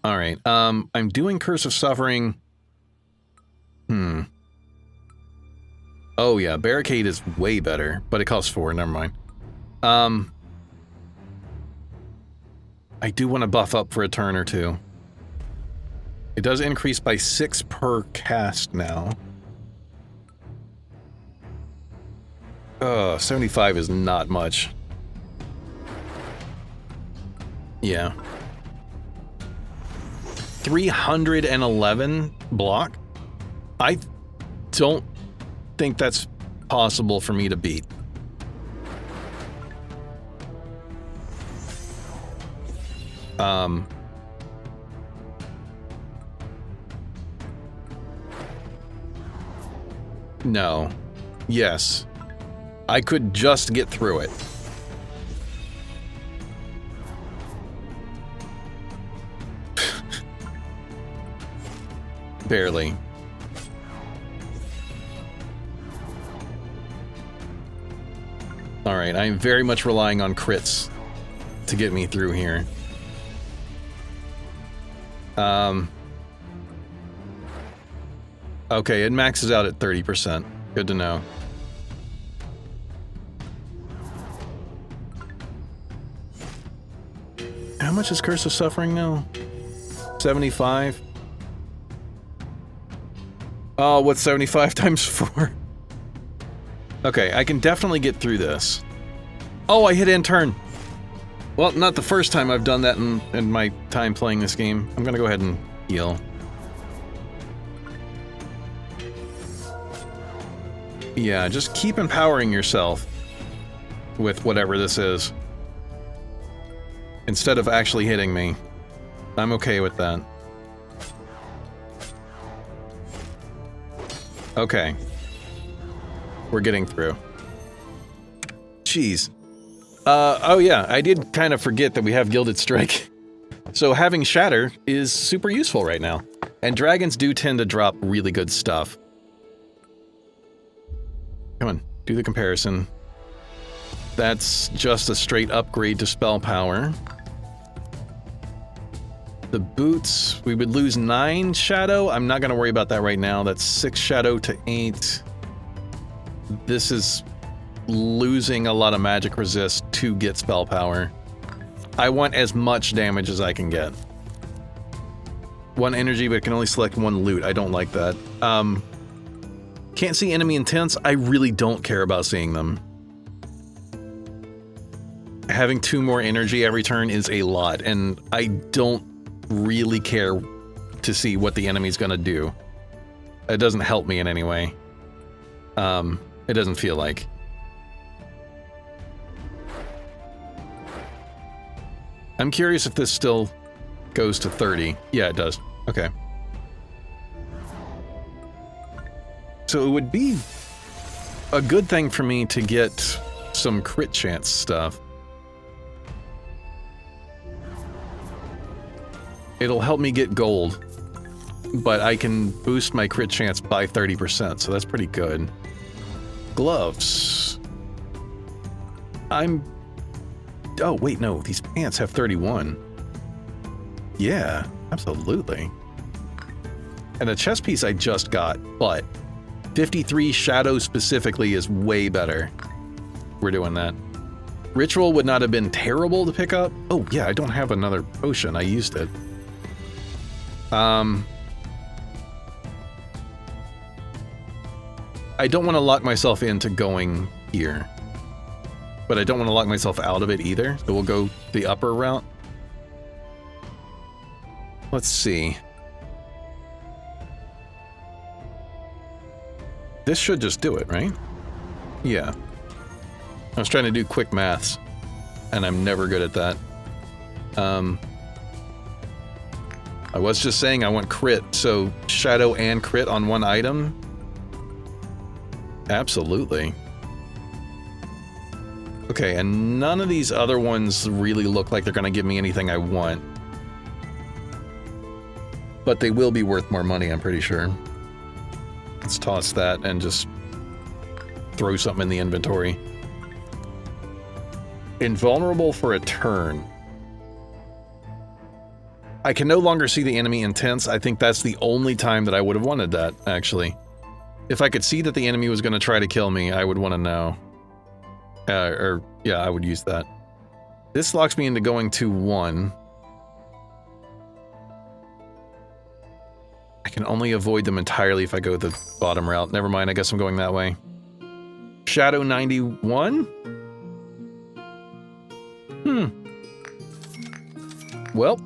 Alright, I'm doing Curse of Suffering. Oh yeah, Barricade is way better, but it costs 4, never mind. I do want to buff up for a turn or two. It does increase by 6 per cast now. 75 is not much. Yeah. 311 block? I don't think that's possible for me to beat. No. Yes. I could just get through it. Barely. Alright, I'm very much relying on crits to get me through here. Okay, it maxes out at 30%. Good to know. How much is Curse of Suffering now? 75? Oh, what's 75 times 4? Okay, I can definitely get through this. Oh, I hit end turn. Well, not the first time I've done that in my time playing this game. I'm gonna go ahead and heal. Yeah, just keep empowering yourself with whatever this is. Instead of actually hitting me. I'm okay with that. Okay. We're getting through. Jeez. Oh yeah, I did kind of forget that we have Gilded Strike. So having Shatter is super useful right now. And dragons do tend to drop really good stuff. Come on, do the comparison. That's just a straight upgrade to spell power. The boots, we would lose 9 shadow. I'm not going to worry about that right now. That's 6 shadow to 8. This is losing a lot of magic resist to get spell power. I want as much damage as I can get. 1 energy, but it can only select 1 loot. I don't like that. Can't see enemy intents. I really don't care about seeing them. Having 2 more energy every turn is a lot, and I don't really care to see what the enemy's gonna do. It doesn't help me in any way. It doesn't feel like. I'm curious if this still goes to 30. Yeah, it does. Okay. So it would be a good thing for me to get some crit chance stuff. It'll help me get gold, but I can boost my crit chance by 30%, so that's pretty good. Gloves. Oh, wait, no, these pants have 31. Yeah, absolutely. And the chest piece I just got, but 53 shadow specifically is way better. We're doing that. Ritual would not have been terrible to pick up. Oh, yeah, I don't have another potion. I used it. I don't want to lock myself into going here. But I don't want to lock myself out of it either, so we'll go the upper route. Let's see. This should just do it, right? Yeah. I was trying to do quick maths, and I'm never good at that. I was just saying I want crit, so shadow and crit on 1 item? Absolutely. Okay, and none of these other ones really look like they're going to give me anything I want. But they will be worth more money, I'm pretty sure. Let's toss that and just throw something in the inventory. Invulnerable for a turn. I can no longer see the enemy intents. I think that's the only time that I would have wanted that, actually. If I could see that the enemy was going to try to kill me, I would want to know. Yeah, I would use that. This locks me into going to 1. I can only avoid them entirely if I go the bottom route. Never mind, I guess I'm going that way. Shadow 91? Well,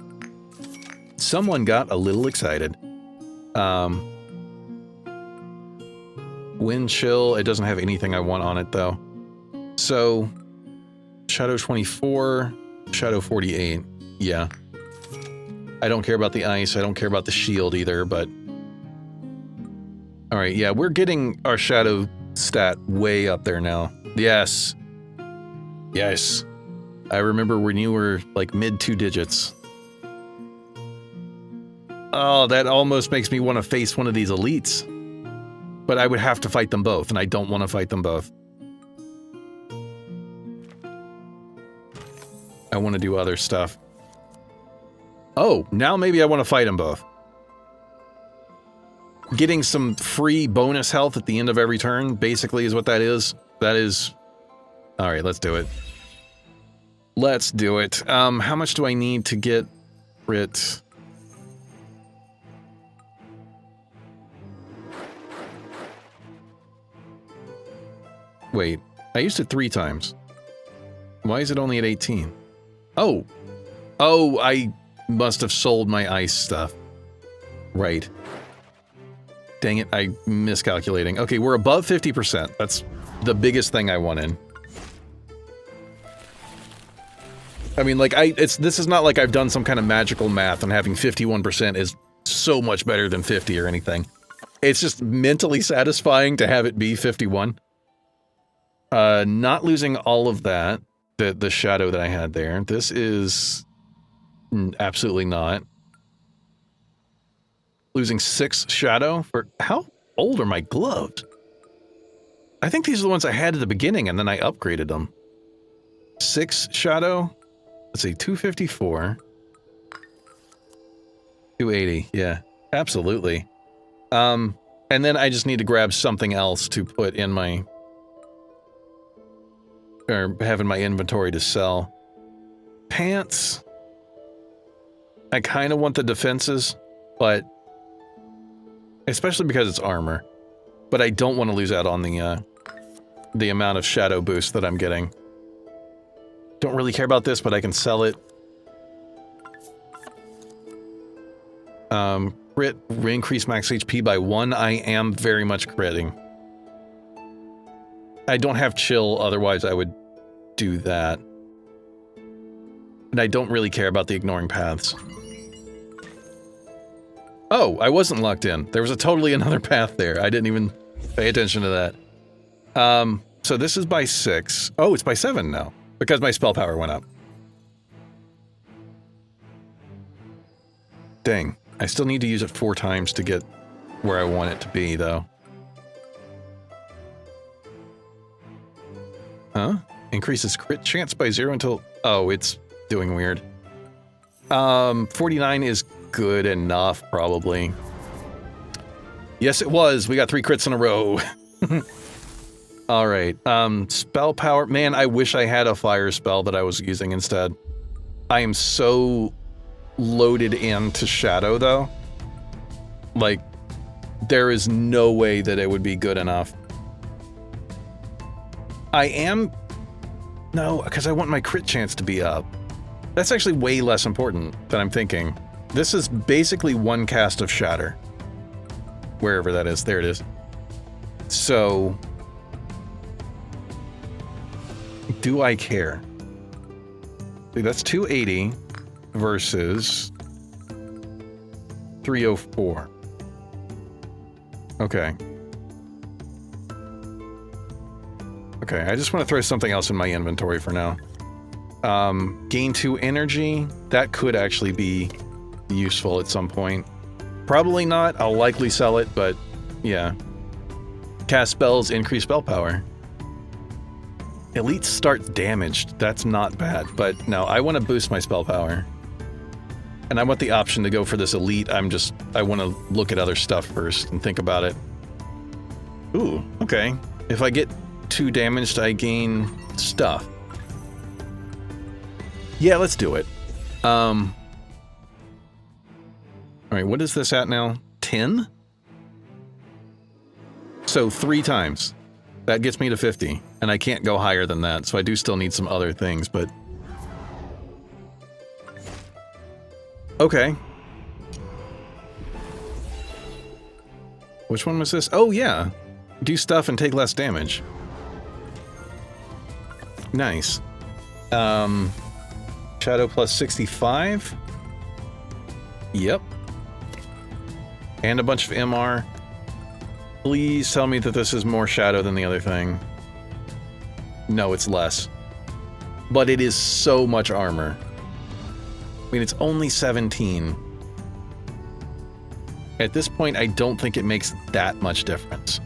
someone got a little excited. Wind chill, it doesn't have anything I want on it though. So, Shadow 24, Shadow 48, yeah. I don't care about the ice, I don't care about the shield either, but... Alright, yeah, we're getting our Shadow stat way up there now. Yes. Yes. I remember when you were like mid 2 digits. Oh, that almost makes me want to face one of these elites. But I would have to fight them both, and I don't want to fight them both. I want to do other stuff. Oh, now maybe I want to fight them both. Getting some free bonus health at the end of every turn, basically, is what that is. That is... Alright, let's do it. Let's do it. How much do I need to get crit? Wait, I used it 3 times. Why is it only at 18? Oh! Oh, I must have sold my ice stuff. Right. Dang it, I'm miscalculating. Okay, we're above 50%. That's the biggest thing I wanted. I mean, like, this is not like I've done some kind of magical math and having 51% is so much better than 50 or anything. It's just mentally satisfying to have it be 51. Not losing all of that, the shadow that I had there. This is absolutely not. Losing 6 shadow for... How old are my gloves? I think these are the ones I had at the beginning and then I upgraded them. 6 shadow. Let's see, 254. 280, yeah, absolutely. And then I just need to grab something else to put in my... or have in my inventory to sell. Pants. I kind of want the defenses, but... especially because it's armor. But I don't want to lose out on the amount of shadow boost that I'm getting. Don't really care about this, but I can sell it. Crit, increase max HP by 1. I am very much critting. I don't have chill, otherwise I would do that. And I don't really care about the ignoring paths. Oh, I wasn't locked in. There was a totally another path there. I didn't even pay attention to that. So this is by 6. Oh, it's by 7 now. Because my spell power went up. Dang. I still need to use it 4 times to get where I want it to be, though. Huh? Increases crit chance by 0 until... Oh, it's doing weird. 49 is good enough, probably. Yes, it was. We got 3 crits in a row. Alright, spell power. Man, I wish I had a fire spell that I was using instead. I am so loaded into Shadow, though. Like, there is no way that it would be good enough. I am... No, because I want my crit chance to be up. That's actually way less important than I'm thinking. This is basically 1 cast of Shatter. Wherever that is. There it is. So... do I care? See, that's 280 versus 304. Okay. Okay, I just want to throw something else in my inventory for now. Gain 2 energy. That could actually be useful at some point. Probably not. I'll likely sell it, but yeah. Cast spells, increase spell power. Elite start damaged. That's not bad, but no, I want to boost my spell power. And I want the option to go for this elite. I want to look at other stuff first and think about it. Ooh, okay. If I get 2 damaged, I gain stuff. Yeah, let's do it. Alright, what is this at now? 10? So 3 times. That gets me to 50, and I can't go higher than that, so I do still need some other things, but... Okay. Which one was this? Oh, yeah. Do stuff and take less damage. Nice. Shadow plus 65. Yep. And a bunch of MR. Please tell me that this is more shadow than the other thing. No, it's less. But it is so much armor. I mean, it's only 17. At this point, I don't think it makes that much difference.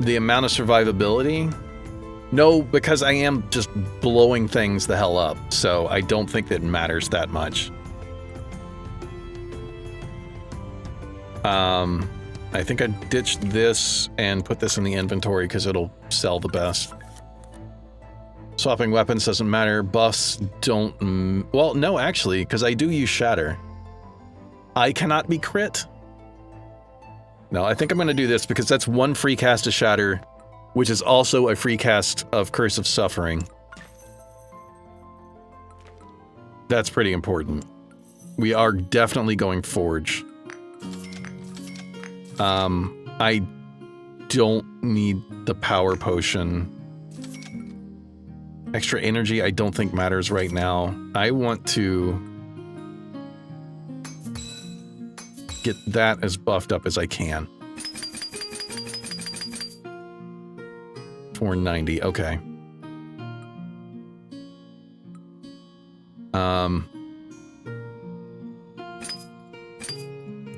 The amount of survivability? No, because I am just blowing things the hell up, so I don't think that matters that much. I think I ditched this and put this in the inventory because it'll sell the best. Swapping weapons doesn't matter. Buffs don't... well, no, actually, because I do use Shatter. I cannot be crit. No, I think I'm going to do this because that's one free cast of Shatter, which is also a free cast of Curse of Suffering. That's pretty important. We are definitely going Forge. I don't need the power potion. Extra energy I don't think matters right now. I want to get that as buffed up as I can. 490, okay.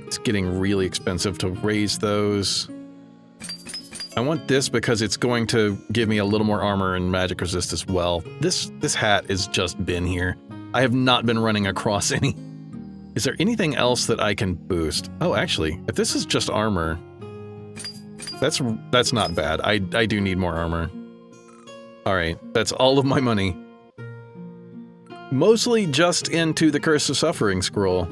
It's getting really expensive to raise those. I want this because it's going to give me a little more armor and magic resist as well. This hat has just been here. I have not been running across any. Is there anything else that I can boost? Oh, actually, if this is just armor, that's not bad. I do need more armor. All right, that's all of my money. Mostly just into the Curse of Suffering scroll.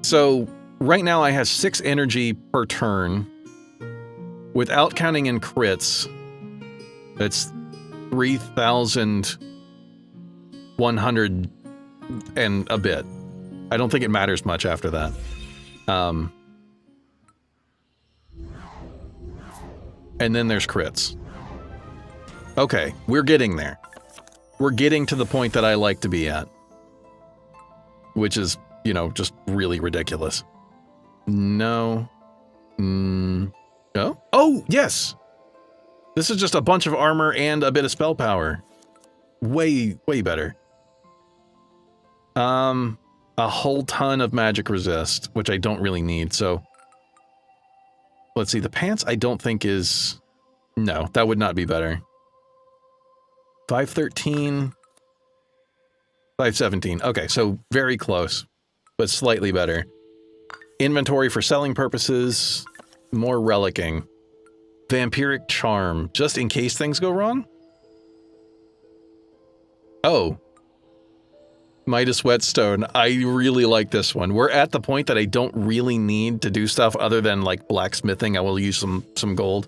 So right now I have 6 energy per turn. Without counting in crits, that's 3,100 and a bit. I don't think it matters much after that. And then there's crits. Okay, we're getting there. We're getting to the point that I like to be at. Which is, you know, just really ridiculous. No. Oh? Oh, yes! This is just a bunch of armor and a bit of spell power. Way better. A whole ton of magic resist, which I don't really need, so... Let's see, the pants I don't think is... No, that would not be better. 513... 517. Okay, so very close, but slightly better. Inventory for selling purposes... More relicking. Vampiric Charm, just in case things go wrong? Oh. Midas Whetstone, I really like this one. We're at the point that I don't really need to do stuff other than, like, blacksmithing. I will use some gold.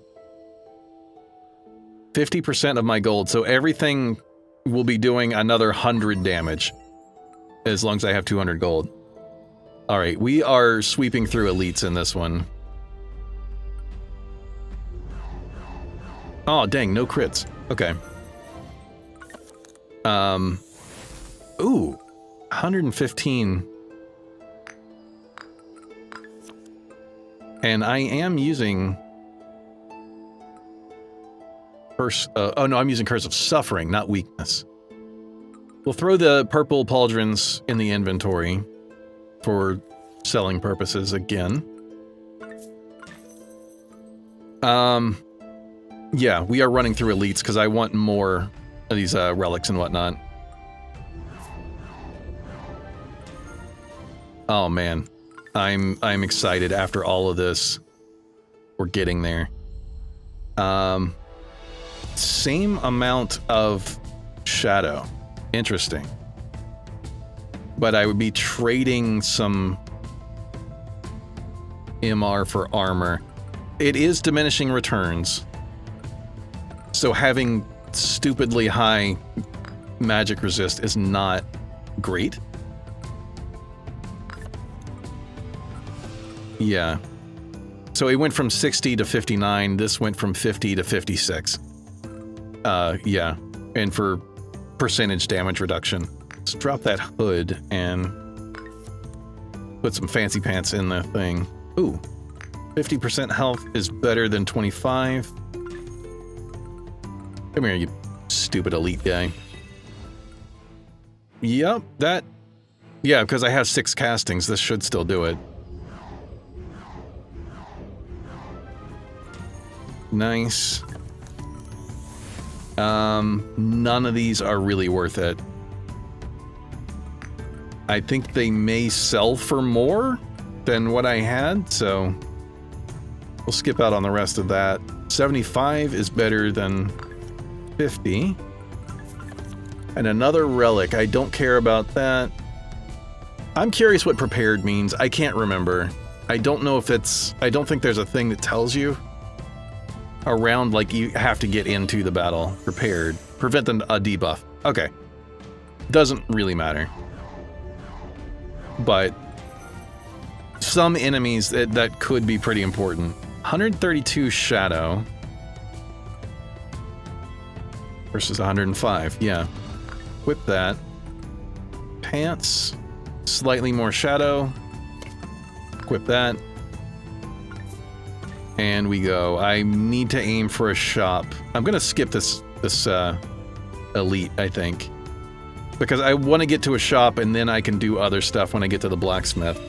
50% of my gold, so everything will be doing another 100 damage. As long as I have 200 gold. Alright, we are sweeping through elites in this one. Oh, dang, no crits. Okay. Ooh. 115. And I am using... Curse... oh, no, I'm using Curse of Suffering, not Weakness. We'll throw the purple pauldrons in the inventory for selling purposes again. Yeah, we are running through elites because I want more of these relics and whatnot. Oh man, I'm excited after all of this. We're getting there. Same amount of shadow. Interesting. But I would be trading some MR for armor. It is diminishing returns. So having stupidly high magic resist is not great. Yeah. So it went from 60 to 59. This went from 50 to 56. Yeah. And for percentage damage reduction. Let's drop that hood and put some fancy pants in the thing. Ooh, 50% health is better than 25. Come here, you stupid elite guy. Yep, that... Yeah, because I have 6 castings, this should still do it. Nice. None of these are really worth it. I think they may sell for more than what I had, so we'll skip out on the rest of that. 75 is better than 50. And another relic. I don't care about that. I'm curious what prepared means. I can't remember. I don't know if it's... I don't think there's a thing that tells you around, like, you have to get into the battle prepared. Prevent a debuff. Okay. Doesn't really matter. But some enemies that could be pretty important. 132 Shadow versus 105. Yeah. Equip that. Pants. Slightly more Shadow. Equip that. And we go. I need to aim for a shop. I'm gonna skip this elite, I think. Because I want to get to a shop and then I can do other stuff when I get to the blacksmith.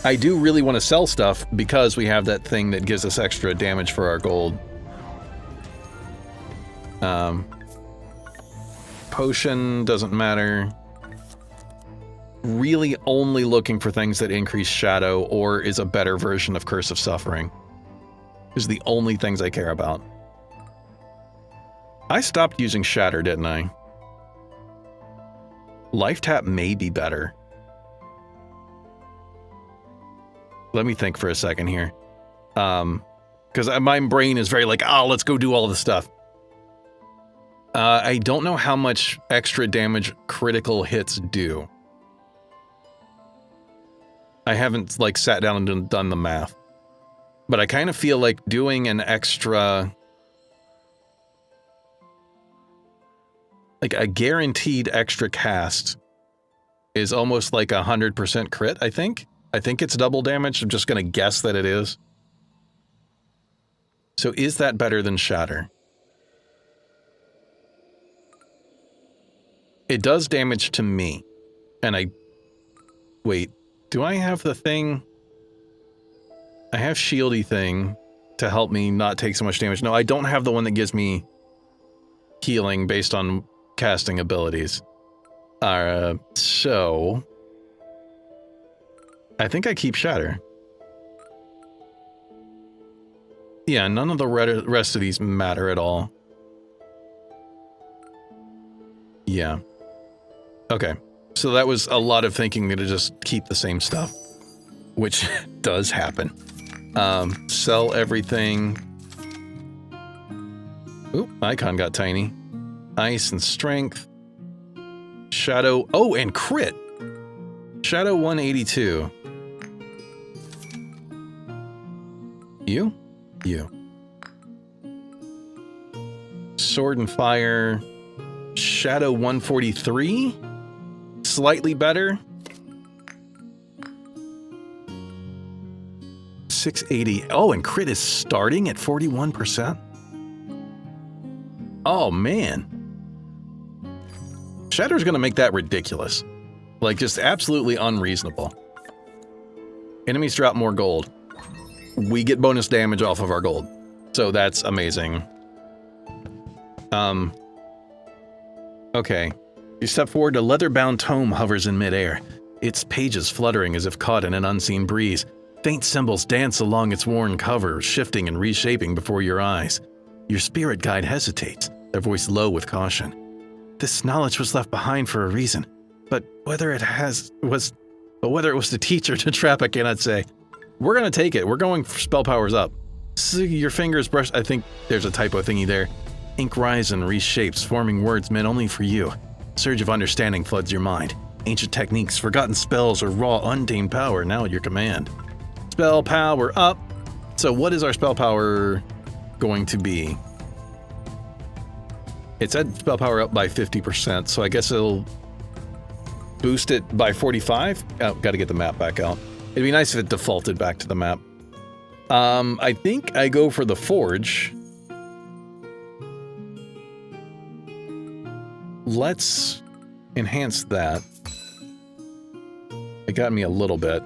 I do really want to sell stuff because we have that thing that gives us extra damage for our gold. Potion doesn't matter. Really only looking for things that increase Shadow or is a better version of Curse of Suffering. Is the only things I care about. I stopped using Shatter, didn't I? Life Tap may be better. Let me think for a second here. Because my brain is very like, oh, let's go do all the stuff. I don't know how much extra damage critical hits do. I haven't, like, sat down and done the math. But I kind of feel like doing an extra... like, a guaranteed extra cast is almost like 100% crit, I think. I think it's double damage. I'm just going to guess that it is. So is that better than Shatter? It does damage to me. And I... Wait, do I have the thing? I have shieldy thing to help me not take so much damage. No, I don't have the one that gives me healing based on casting abilities. So... I think I keep Shatter. Yeah, none of the rest of these matter at all. Yeah. Okay. So that was a lot of thinking to just keep the same stuff. Which does happen. Sell everything. Oop, icon got tiny. Ice and strength. Shadow. Oh, and crit! Shadow 182. You? You. Sword and Fire. Shadow 143? Slightly better. 680. Oh, and crit is starting at 41%? Oh, man. Shatter's gonna make that ridiculous. Like, just absolutely unreasonable. Enemies drop more gold. We get bonus damage off of our gold. So that's amazing. Okay. You step forward, a leather-bound tome hovers in midair, its pages fluttering as if caught in an unseen breeze. Faint symbols dance along its worn cover, shifting and reshaping before your eyes. Your spirit guide hesitates, their voice low with caution. This knowledge was left behind for a reason, but whether it was the teacher to trap, I cannot say. We're gonna take it. We're going for spell powers up. So your fingers brush. I think there's a typo thingy there. Ink rises and reshapes, forming words meant only for you. Surge of understanding floods your mind. Ancient techniques, forgotten spells, or raw, untamed power now at your command. Spell power up. So what is our spell power going to be? It said spell power up by 50%, so I guess it'll boost it by 45? Oh, gotta get the map back out. It'd be nice if it defaulted back to the map. I think I go for the forge. Let's enhance that. It got me a little bit.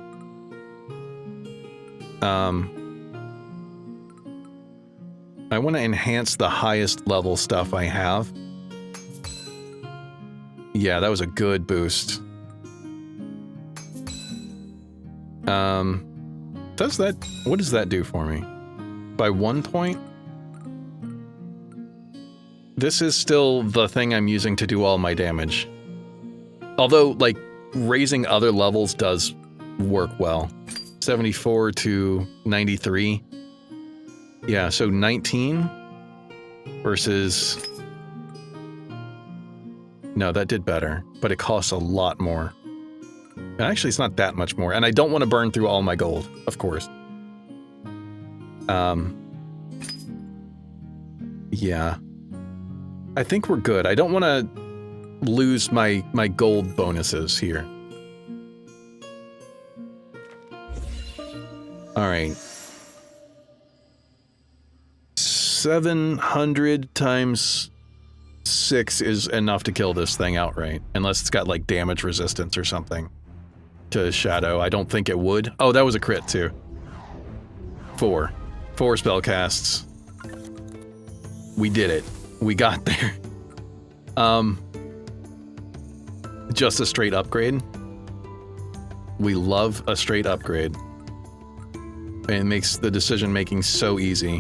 I want to enhance the highest level stuff I have. Yeah, that was a good boost. What does that do for me? By 1 point? This is still the thing I'm using to do all my damage. Although, like, raising other levels does work well. 74 to 93. Yeah, so 19 versus... No, that did better, but it costs a lot more. Actually, it's not that much more, and I don't want to burn through all my gold, of course. Yeah. I think we're good. I don't want to lose my gold bonuses here. Alright. 700 times 6 is enough to kill this thing outright. Unless it's got, like, damage resistance or something. To Shadow. I don't think it would. Oh, that was a crit, too. 4 spell casts. We did it. We got there. Just a straight upgrade. We love a straight upgrade. It makes the decision making so easy.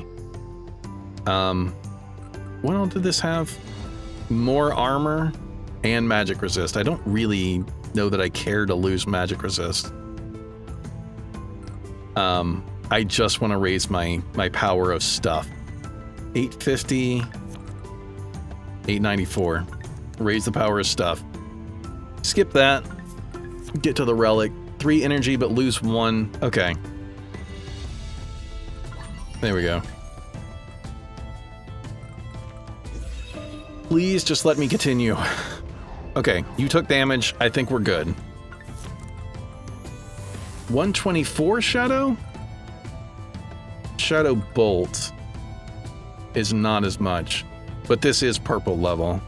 What else did this have? More armor and magic resist. I don't really know that I care to lose magic resist. I just want to raise my power of stuff. 850, 894. Raise the power of stuff. Skip that. Get to the relic. 3 energy, but lose 1. Okay. There we go. Please just let me continue. Okay, you took damage. I think we're good. 124 Shadow? Shadow Bolt is not as much, but this is purple level.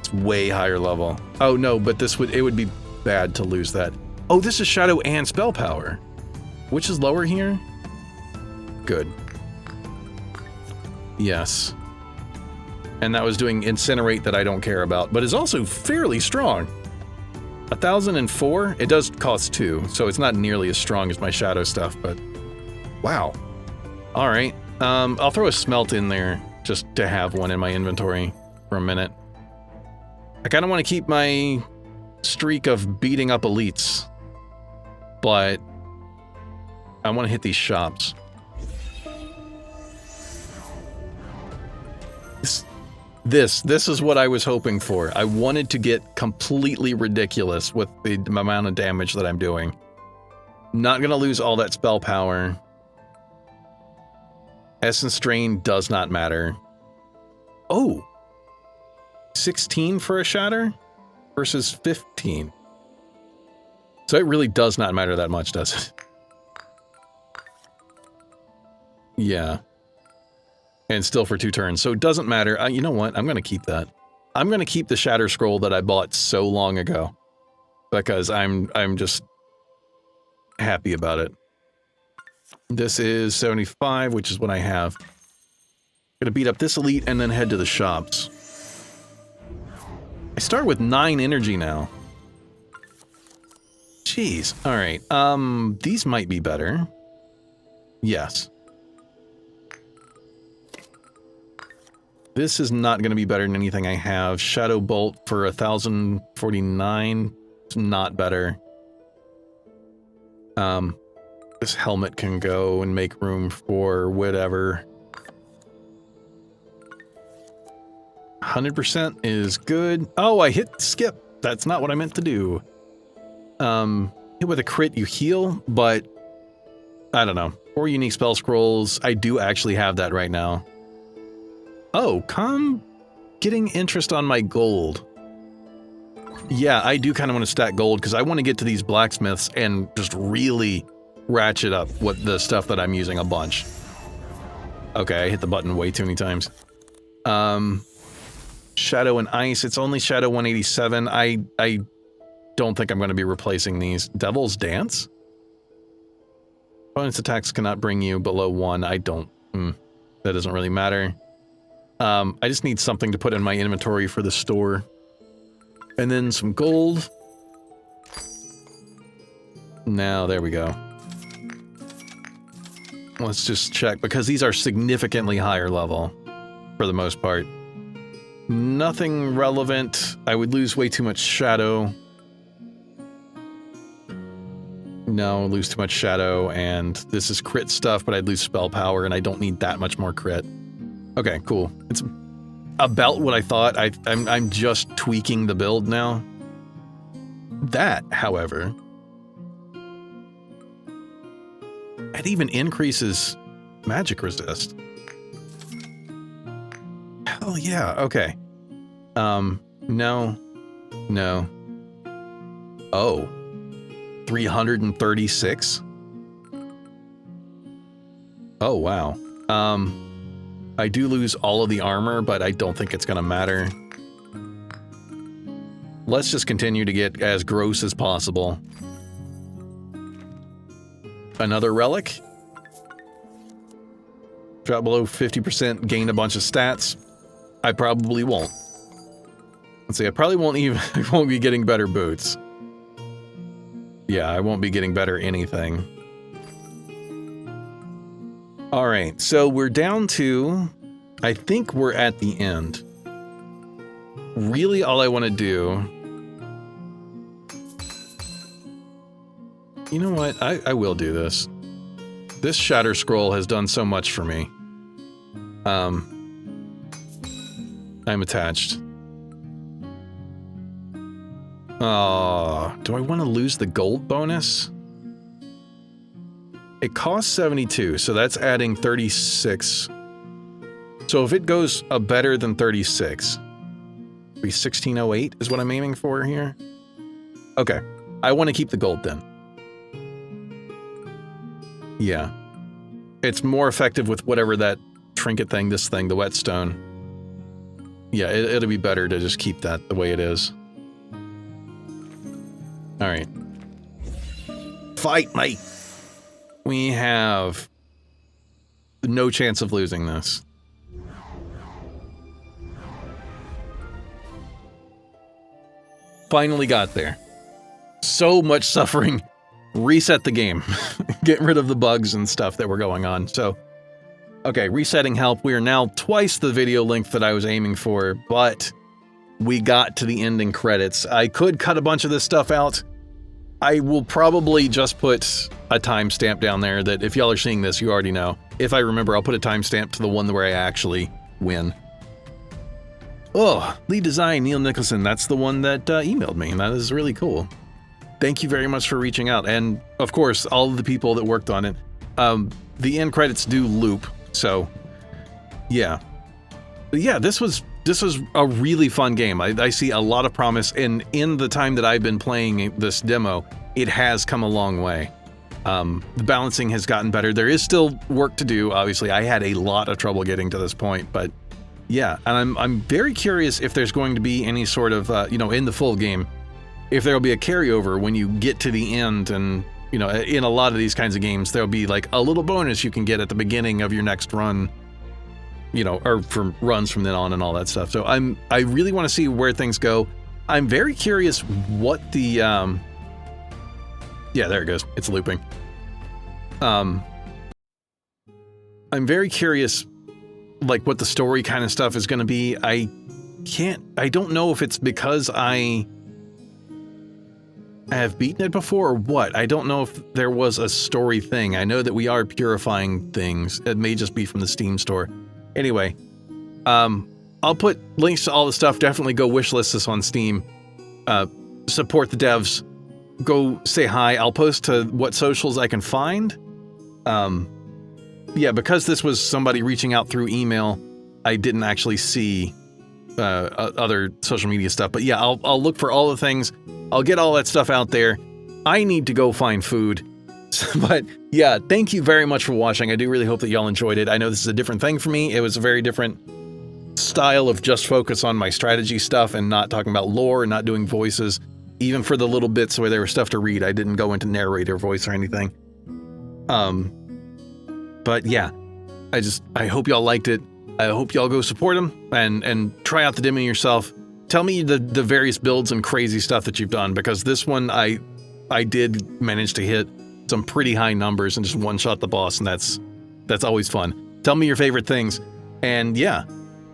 It's way higher level. Oh no, but it would be bad to lose that. Oh, this is Shadow and spell power. Which is lower here? Good. Yes. And that was doing Incinerate that I don't care about, but is also fairly strong. 1004? It does cost 2, so it's not nearly as strong as my Shadow stuff, but... Wow. Alright. I'll throw a Smelt in there, just to have one in my inventory for a minute. I kind of want to keep my streak of beating up elites, but I want to hit these shops. This is what I was hoping for. I wanted to get completely ridiculous with the amount of damage that I'm doing. Not gonna lose all that spell power. Essence Drain does not matter. Oh! 16 for a Shatter versus 15. So it really does not matter that much, does it? Yeah. And still for 2 turns, so it doesn't matter. You know what? I'm going to keep that. I'm going to keep the Shatter Scroll that I bought so long ago. Because I'm just happy about it. This is 75, which is what I have. Gonna beat up this elite and then head to the shops. I start with 9 energy now. Jeez. Alright, these might be better. Yes. This is not going to be better than anything I have. Shadow Bolt for 1049. It's not better. This helmet can go and make room for whatever. 100% is good. Oh, I hit skip. That's not what I meant to do. Hit with a crit, you heal, but I don't know. 4 unique spell scrolls. I do actually have that right now. Oh, getting interest on my gold. Yeah, I do kind of want to stack gold because I want to get to these blacksmiths and just really ratchet up what the stuff that I'm using a bunch. Okay, I hit the button way too many times. Shadow and Ice, it's only Shadow 187. I don't think I'm going to be replacing these. Devil's Dance? Opponent's attacks cannot bring you below 1. I don't... that doesn't really matter. I just need something to put in my inventory for the store. And then some gold. Now, there we go. Let's just check, because these are significantly higher level, for the most part. Nothing relevant. I would lose way too much shadow. No, lose too much shadow, and this is crit stuff, but I'd lose spell power, and I don't need that much more crit. Okay, cool. It's about what I thought. I'm just tweaking the build now. That, however, it even increases magic resist. Hell yeah, okay. No. Oh. 336? Oh, wow. I do lose all of the armor, but I don't think it's gonna matter. Let's just continue to get as gross as possible. Another relic. Drop below 50%, gain a bunch of stats. I probably won't. Let's see, I probably won't even, I won't be getting better boots. Yeah, I won't be getting better anything. Alright, so we're down to... I think we're at the end. Really, all I want to do... You know what? I will do this. This Shatter Scroll has done so much for me. I'm attached. Oh, do I want to lose the gold bonus? It costs 72, so that's adding 36. So if it goes better than 36, be 1608 is what I'm aiming for here. Okay, I want to keep the gold then. Yeah. It's more effective with whatever that trinket thing, this thing, the whetstone. Yeah, it'll be better to just keep that the way it is. Alright. Fight, mate! We have no chance of losing this. Finally got there. So much suffering. Reset the game. Get rid of the bugs and stuff that were going on. So, okay, resetting help. We are now twice the video length that I was aiming for, but we got to the ending credits. I could cut a bunch of this stuff out. I will probably just put a timestamp down there that if y'all are seeing this, you already know. If I remember, I'll put a timestamp to the one where I actually win. Oh, lead design, Neil Nicholson. That's the one that emailed me, and that is really cool. Thank you very much for reaching out. And, of course, all of the people that worked on it. The end credits do loop, so, yeah. But yeah, this was a really fun game. I see a lot of promise, and in the time that I've been playing this demo, it has come a long way. The balancing has gotten better. There is still work to do, obviously. I had a lot of trouble getting to this point, but yeah, and I'm very curious if there's going to be any sort of, you know, in the full game, if there'll be a carryover when you get to the end, and, you know, in a lot of these kinds of games, there'll be like a little bonus you can get at the beginning of your next run. You know, or from runs from then on and all that stuff. So I really want to see where things go. I'm very curious what the, yeah, there it goes. It's looping. I'm very curious, like, what the story kind of stuff is going to be. I don't know if it's because I have beaten it before or what. I don't know if there was a story thing. I know that we are purifying things. It may just be from the Steam store. Anyway, I'll put links to all the stuff. Definitely go wishlist this on Steam. Support the devs. Go say hi. I'll post to what socials I can find. Yeah, because this was somebody reaching out through email, I didn't actually see other social media stuff. But yeah, I'll look for all the things. I'll get all that stuff out there. I need to go find food. But yeah, thank you very much for watching. I do really hope that y'all enjoyed it. I know this is a different thing for me. It was a very different style of just focus on my strategy stuff and not talking about lore and not doing voices. Even for the little bits where there was stuff to read, I didn't go into narrator voice or anything. But yeah, I hope y'all liked it. I hope y'all go support them and try out the demo yourself. Tell me the various builds and crazy stuff that you've done, because this one I did manage to hit some pretty high numbers and just one-shot the boss, and that's always fun. Tell me your favorite things, and yeah,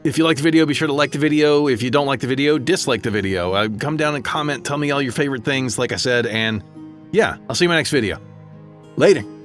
if you like the video, be sure to like the video. If you don't like the video, dislike the video. Come down and comment, tell me all your favorite things, like I said, and yeah, I'll see you in my next video. Later.